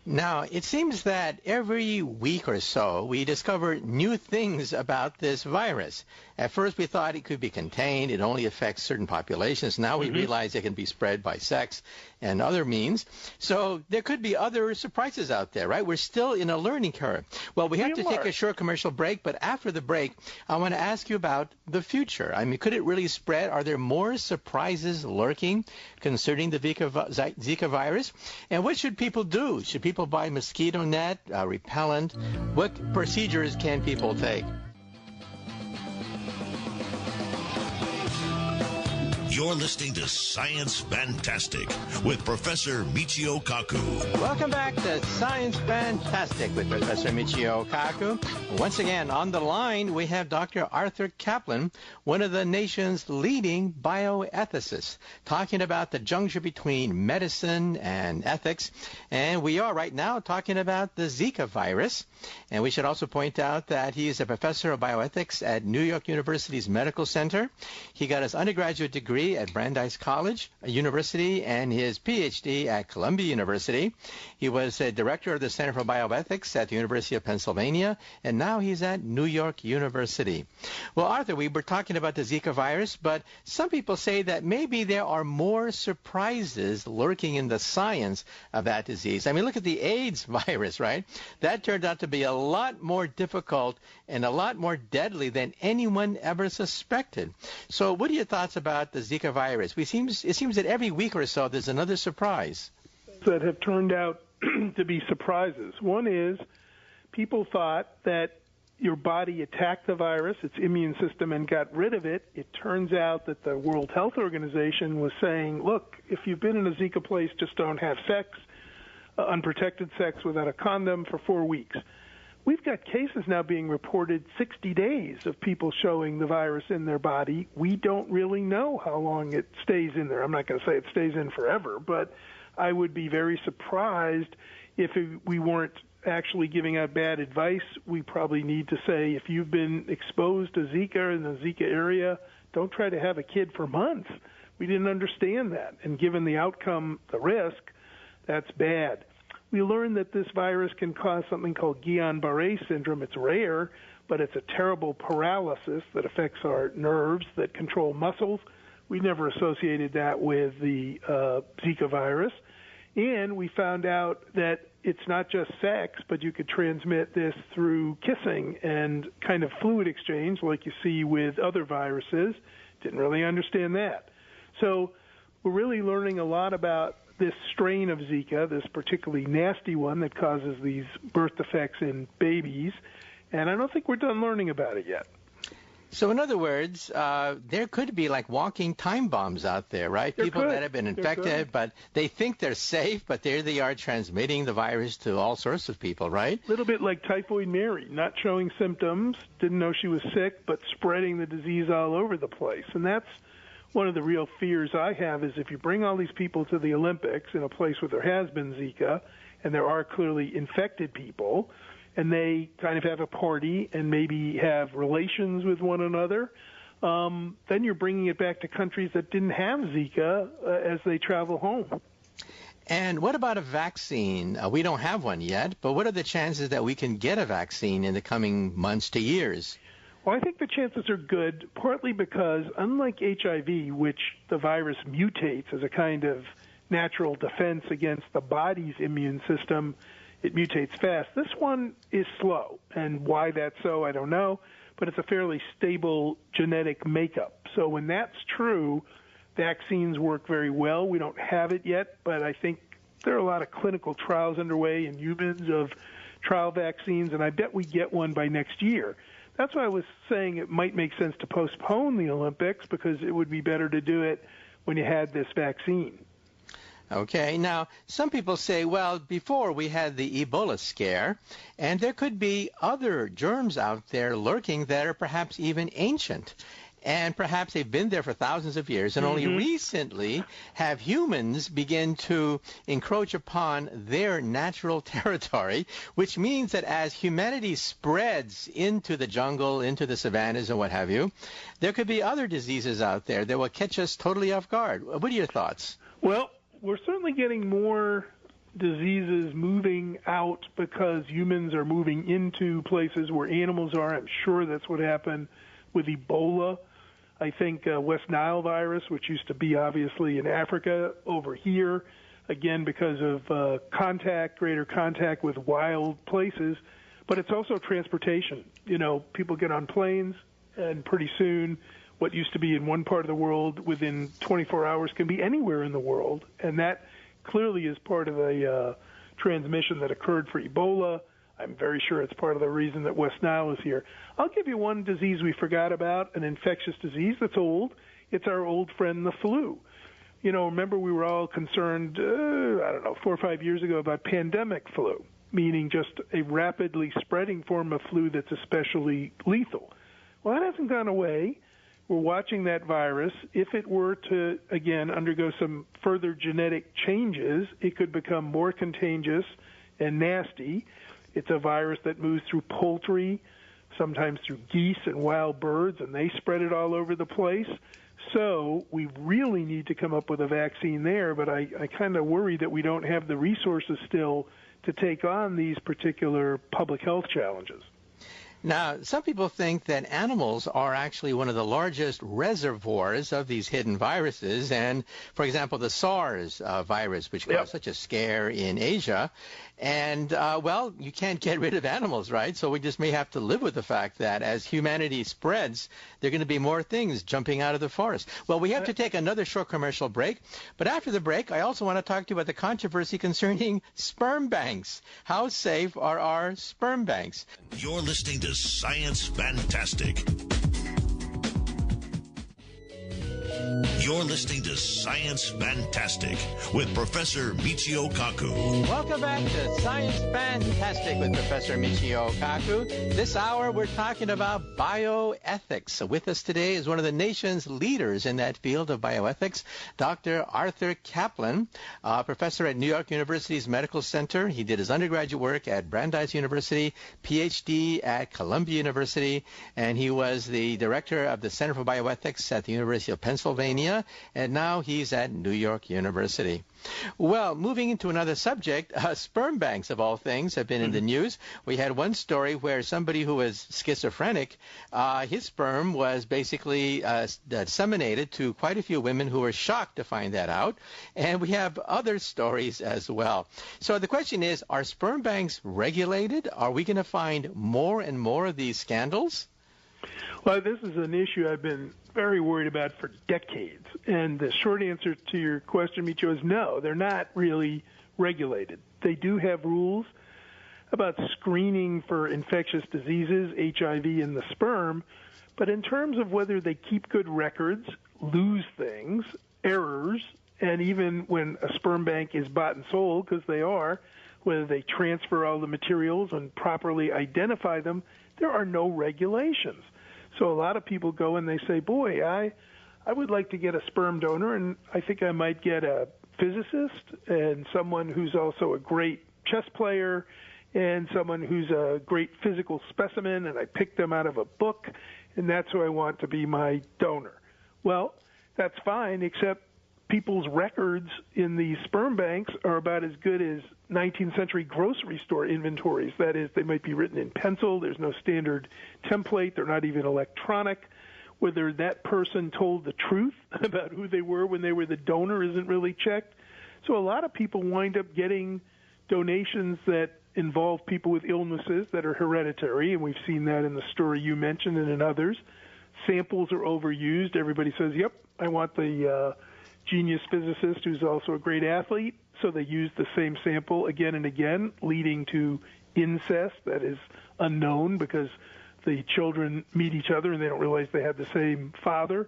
Now, it seems that every week or so we discover new things about this virus. At first we thought it could be contained, it only affects certain populations. Now we realize it can be spread by sex and other means. So there could be other surprises out there, right? We're still in a learning curve. Well, we have to take a short commercial break, but after the break, I want to ask you about the future. I mean, could it really spread? Are there more surprises lurking concerning the Zika virus? And what should people do? Should people buy mosquito net, repellent? What procedures can people take? You're listening to Science Fantastic with Professor Michio Kaku. Welcome back to Science Fantastic with Professor Michio Kaku. Once again, on the line, we have Dr. Arthur Kaplan, one of the nation's leading bioethicists, talking about the juncture between medicine and ethics. And we are right now talking about the Zika virus. And we should also point out that he is a professor of bioethics at New York University's Medical Center. He got his undergraduate degree at Brandeis College University and his PhD at Columbia University. He was a director of the Center for Bioethics at the University of Pennsylvania, and now he's at New York University. Well, Arthur, we were talking about the Zika virus, but some people say that maybe there are more surprises lurking in the science of that disease. I mean, look at the AIDS virus, right? That turned out to be a lot more difficult and a lot more deadly than anyone ever suspected. So what are your thoughts about the Zika virus? It seems that every week or so there's another surprise. That have turned out to be surprises. One is people thought that your body attacked the virus, its immune system, and got rid of it. It turns out that the World Health Organization was saying, look, if you've been in a Zika place, just don't have sex, unprotected sex without a condom for 4 weeks. we've got cases now being reported 60 days of people showing the virus in their body. We don't really know how long it stays in there. I'm not going to say it stays in forever, but I would be very surprised if we weren't actually giving out bad advice. We probably need to say, if you've been exposed to Zika in the Zika area, don't try to have a kid for months. We didn't understand that. And given the outcome, the risk, that's bad. We learned that this virus can cause something called Guillain-Barré syndrome. It's rare, but it's a terrible paralysis that affects our nerves that control muscles. We never associated that with the Zika virus. And we found out that it's not just sex, but you could transmit this through kissing and kind of fluid exchange like you see with other viruses. Didn't really understand that. So we're really learning a lot about this strain of Zika, this particularly nasty one that causes these birth defects in babies, and I don't think we're done learning about it yet. So in other words, there could be like walking time bombs out there, right? People that have been infected, but they think they're safe, but there they are transmitting the virus to all sorts of people, right? A little bit like Typhoid Mary, not showing symptoms, didn't know she was sick, but spreading the disease all over the place. And that's one of the real fears I have, is if you bring all these people to the Olympics in a place where there has been Zika, and there are clearly infected people, and they kind of have a party and maybe have relations with one another, then you're bringing it back to countries that didn't have Zika as they travel home. And what about a vaccine? We don't have one yet, but what are the chances that we can get a vaccine in the coming months to years? Well, I think the chances are good, partly because unlike HIV, which the virus mutates as a kind of natural defense against the body's immune system, it mutates fast. This one is slow, and why that's so, I don't know, but it's a fairly stable genetic makeup. So when that's true, vaccines work very well. We don't have it yet, but I think there are a lot of clinical trials underway in humans of trial vaccines, and I bet we get one by next year. That's why I was saying it might make sense to postpone the Olympics, because it would be better to do it when you had this vaccine. Okay. Now, some people say, well, before we had the Ebola scare, and there could be other germs out there lurking that are perhaps even ancient. And perhaps they've been there for thousands of years, and only recently have humans begin to encroach upon their natural territory, which means that as humanity spreads into the jungle, into the savannas and what have you, there could be other diseases out there that will catch us totally off guard. What are your thoughts? Well, we're certainly getting more diseases moving out because humans are moving into places where animals are. I'm sure that's what happened with Ebola. I think West Nile virus, which used to be obviously in Africa, over here, again because of greater contact with wild places. But it's also transportation. You know, people get on planes, and pretty soon what used to be in one part of the world within 24 hours can be anywhere in the world. And that clearly is part of a transmission that occurred for Ebola. I'm very sure it's part of the reason that West Nile is here. I'll give you one disease we forgot about, an infectious disease that's old. It's our old friend, the flu. You know, remember we were all concerned, 4 or 5 years ago about pandemic flu, meaning just a rapidly spreading form of flu that's especially lethal. Well, that hasn't gone away. We're watching that virus. If it were to, again, undergo some further genetic changes, it could become more contagious and nasty. It's a virus that moves through poultry, sometimes through geese and wild birds, and they spread it all over the place. So we really need to come up with a vaccine there, but I kind of worry that we don't have the resources still to take on these particular public health challenges. Now, some people think that animals are actually one of the largest reservoirs of these hidden viruses. And, for example, the SARS virus, which caused such a scare in Asia. And, well, you can't get rid of animals, right? So we just may have to live with the fact that as humanity spreads, there are going to be more things jumping out of the forest. Well, we have to take another short commercial break. But after the break, I also want to talk to you about the controversy concerning sperm banks. How safe are our sperm banks? You're listening to Science Fantastic. You're listening to Science Fantastic with Professor Michio Kaku. Welcome back to Science Fantastic with Professor Michio Kaku. This hour, we're talking about bioethics. With us today is one of the nation's leaders in that field of bioethics, Dr. Arthur Kaplan, professor at New York University's Medical Center. He did his undergraduate work at Brandeis University, PhD at Columbia University, and he was the director of the Center for Bioethics at the University of Pennsylvania, and now he's at New York University. Well, moving into another subject, sperm banks, of all things, have been in the news. We had one story where somebody who was schizophrenic, his sperm was basically disseminated to quite a few women who were shocked to find that out. And we have other stories as well. So the question is, are sperm banks regulated? Are we going to find more and more of these scandals? Well, this is an issue I've been very worried about for decades. And the short answer to your question, Michio, is no, they're not really regulated. They do have rules about screening for infectious diseases, HIV in the sperm, but in terms of whether they keep good records, lose things, errors, and even when a sperm bank is bought and sold, because they are, whether they transfer all the materials and properly identify them, there are no regulations. So a lot of people go and they say, boy, I would like to get a sperm donor, and I think I might get a physicist and someone who's also a great chess player and someone who's a great physical specimen, and I picked them out of a book, and that's who I want to be my donor. Well, that's fine, except people's records in these sperm banks are about as good as 19th century grocery store inventories. That is, they might be written in pencil. There's no standard template. They're not even electronic. Whether that person told the truth about who they were when they were the donor isn't really checked. So a lot of people wind up getting donations that involve people with illnesses that are hereditary, and we've seen that in the story you mentioned and in others. Samples are overused. Everybody says, yep, I want the genius physicist who's also a great athlete, so they use the same sample again and again, leading to incest that is unknown because the children meet each other and they don't realize they have the same father.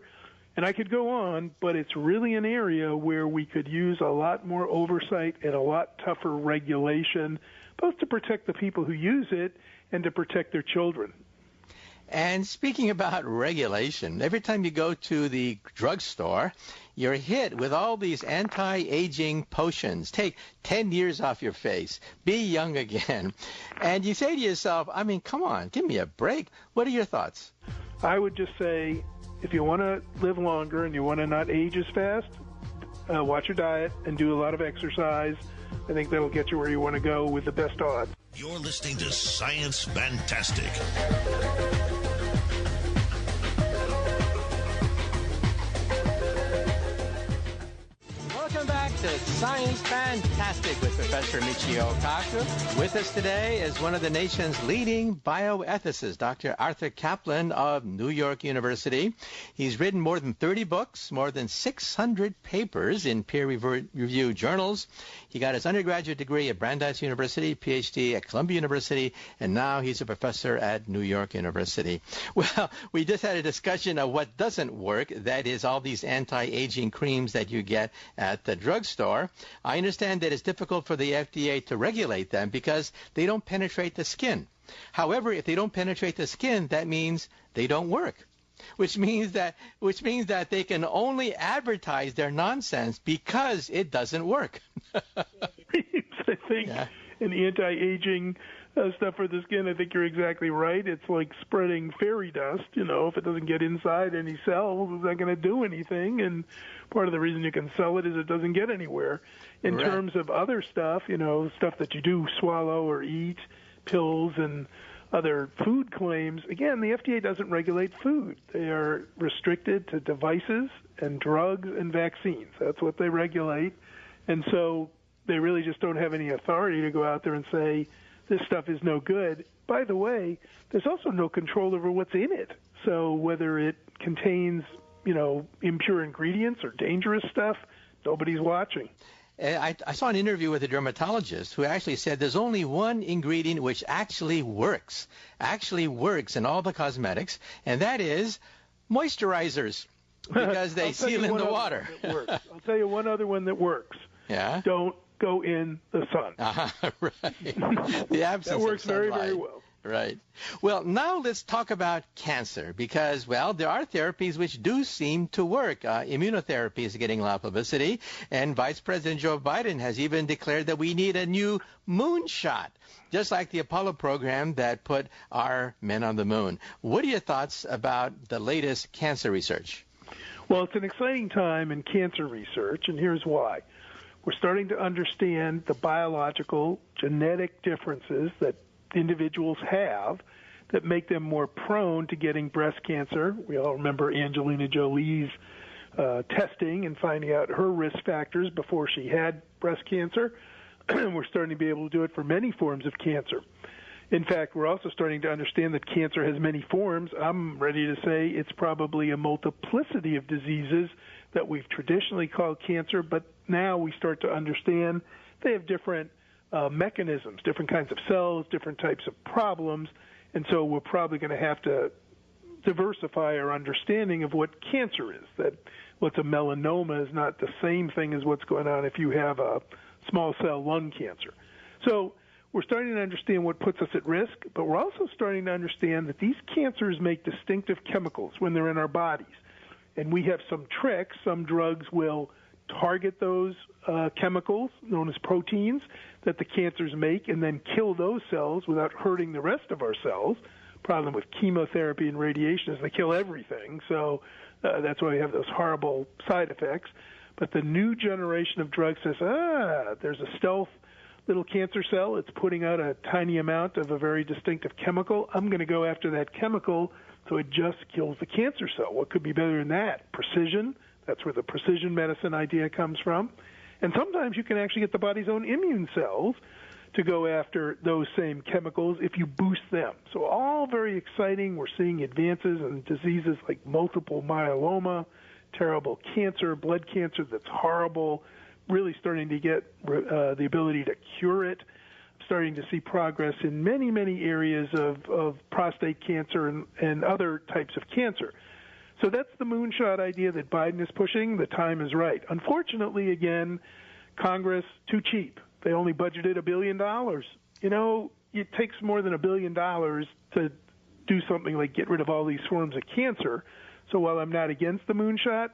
And I could go on, but it's really an area where we could use a lot more oversight and a lot tougher regulation, both to protect the people who use it and to protect their children. And speaking about regulation, every time you go to the drugstore, you're hit with all these anti-aging potions. Take 10 years off your face. Be young again. And you say to yourself, I mean, come on, give me a break. What are your thoughts? I would just say, if you want to live longer and you want to not age as fast, watch your diet and do a lot of exercise. I think that'll get you where you want to go with the best odds. You're listening to Science Fantastic. Welcome back to Science Fantastic with Professor Michio Kaku. With us today is one of the nation's leading bioethicists, Dr. Arthur Kaplan of New York University. He's written more than 30 books, more than 600 papers in peer-reviewed journals. He got his undergraduate degree at Brandeis University, PhD at Columbia University, and now he's a professor at New York University. Well, we just had a discussion of what doesn't work, that is all these anti-aging creams that you get at the drugstore. I understand that it's difficult for the FDA to regulate them because they don't penetrate the skin. However, if they don't penetrate the skin, that means they don't work. Which means that they can only advertise their nonsense because it doesn't work. I think in anti-aging stuff for the skin, I think you're exactly right. It's like spreading fairy dust. You know, if it doesn't get inside any cells, it's not going to do anything. And part of the reason you can sell it is it doesn't get anywhere. In terms of other stuff, you know, stuff that you do swallow or eat, pills and other food claims, again, the FDA doesn't regulate food. They are restricted to devices and drugs and vaccines. That's what they regulate. And so they really just don't have any authority to go out there and say, this stuff is no good. By the way, there's also no control over what's in it. So whether it contains, you know, impure ingredients or dangerous stuff, nobody's watching. I saw an interview with a dermatologist who actually said there's only one ingredient which actually works in all the cosmetics, and that is moisturizers. Because they seal in the water. I'll tell you one other one that works. Yeah? Don't go in the sun. Right. The absence that works of sunlight. very, very well. Right. Well, now let's talk about cancer because, well, there are therapies which do seem to work. Immunotherapy is getting a lot of publicity, and Vice President Joe Biden has even declared that we need a new moonshot, just like the Apollo program that put our men on the moon. What are your thoughts about the latest cancer research? Well, it's an exciting time in cancer research, and here's why. We're starting to understand the biological, genetic differences that individuals have that make them more prone to getting breast cancer. We all remember Angelina Jolie's testing and finding out her risk factors before she had breast cancer. We're starting to be able to do it for many forms of cancer. In fact, we're also starting to understand that cancer has many forms. I'm ready to say it's probably a multiplicity of diseases that we've traditionally called cancer, but now we start to understand they have different mechanisms, different kinds of cells, different types of problems, and so we're probably going to have to diversify our understanding of what cancer is, that what's a melanoma is not the same thing as what's going on if you have a small cell lung cancer. So we're starting to understand what puts us at risk, but we're also starting to understand that these cancers make distinctive chemicals when they're in our bodies, and we have some tricks. Some drugs will target those chemicals, known as proteins, that the cancers make and then kill those cells without hurting the rest of our cells. Problem with chemotherapy and radiation is they kill everything, so that's why we have those horrible side effects. But the new generation of drugs says, there's a stealth little cancer cell. It's putting out a tiny amount of a very distinctive chemical. I'm going to go after that chemical so it just kills the cancer cell. What could be better than that? Precision. That's where the precision medicine idea comes from. And sometimes you can actually get the body's own immune cells to go after those same chemicals if you boost them. So all very exciting. We're seeing advances in diseases like multiple myeloma, terrible cancer, blood cancer that's horrible, really starting to get the ability to cure it. Starting to see progress in many, many areas of prostate cancer and other types of cancer. So that's the moonshot idea that Biden is pushing. The time is right. Unfortunately, again, Congress, too cheap. They only budgeted $1 billion. You know, it takes more than $1 billion to do something like get rid of all these forms of cancer. So while I'm not against the moonshot,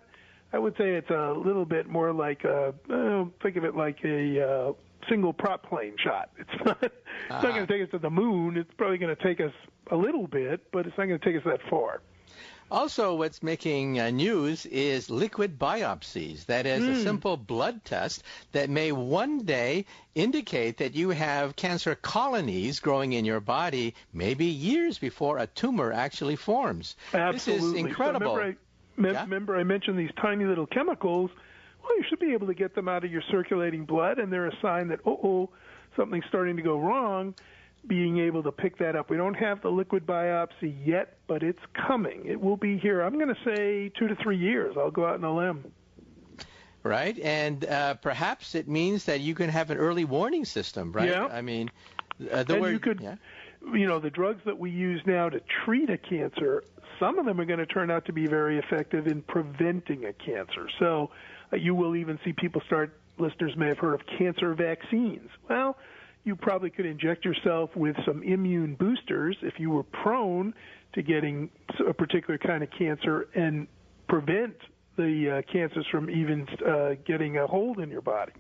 I would say it's a little bit more like think of it like a single prop plane shot. It's not going to take us to the moon. It's probably going to take us a little bit, but it's not going to take us that far. Also, what's making news is liquid biopsies. That is a simple blood test that may one day indicate that you have cancer colonies growing in your body, maybe years before a tumor actually forms. Absolutely. This is incredible. So remember I mentioned these tiny little chemicals. Well, you should be able to get them out of your circulating blood, and they're a sign that, something's starting to go wrong. Being able to pick that up. We don't have the liquid biopsy yet, but it's coming. It will be here. I'm going to say 2 to 3 years. I'll go out on a limb. Right, and perhaps it means that you can have an early warning system, right? Yeah. I mean, the drugs that we use now to treat a cancer, some of them are going to turn out to be very effective in preventing a cancer. So you will even see people listeners may have heard of cancer vaccines. Well, you probably could inject yourself with some immune boosters if you were prone to getting a particular kind of cancer and prevent the cancers from even getting a hold in your body.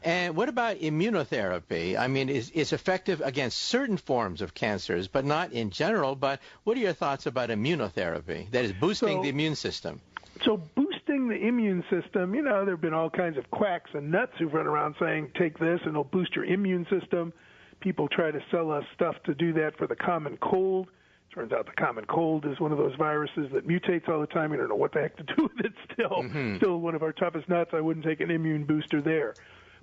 And what about immunotherapy? I mean, it's effective against certain forms of cancers, but not in general. But what are your thoughts about immunotherapy? That is boosting the immune system. So boosting the immune system, there have been all kinds of quacks and nuts who've run around saying, take this and it'll boost your immune system. People try to sell us stuff to do that for the common cold. Turns out the common cold is one of those viruses that mutates all the time. We don't know what the heck to do with it still. Still one of our toughest nuts. I wouldn't take an immune booster there.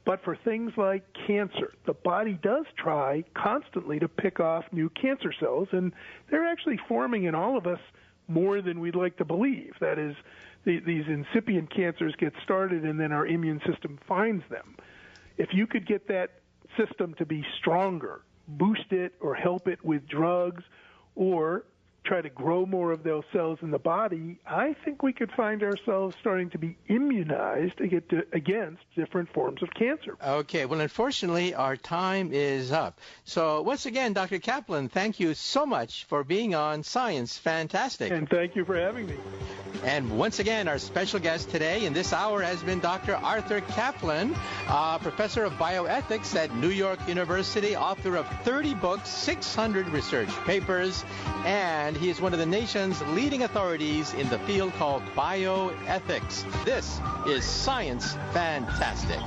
But for things like cancer, the body does try constantly to pick off new cancer cells, and they're actually forming in all of us more than we'd like to believe. That is, these incipient cancers get started, and then our immune system finds them. If you could get that system to be stronger, boost it or help it with drugs, or try to grow more of those cells in the body, I think we could find ourselves starting to be immunized against different forms of cancer. Okay, well, unfortunately, our time is up. So once again, Dr. Kaplan, thank you so much for being on Science Fantastic. And thank you for having me. And once again, our special guest today in this hour has been Dr. Arthur Kaplan, professor of bioethics at New York University, author of 30 books, 600 research papers, and he is one of the nation's leading authorities in the field called bioethics. This is Science Fantastic.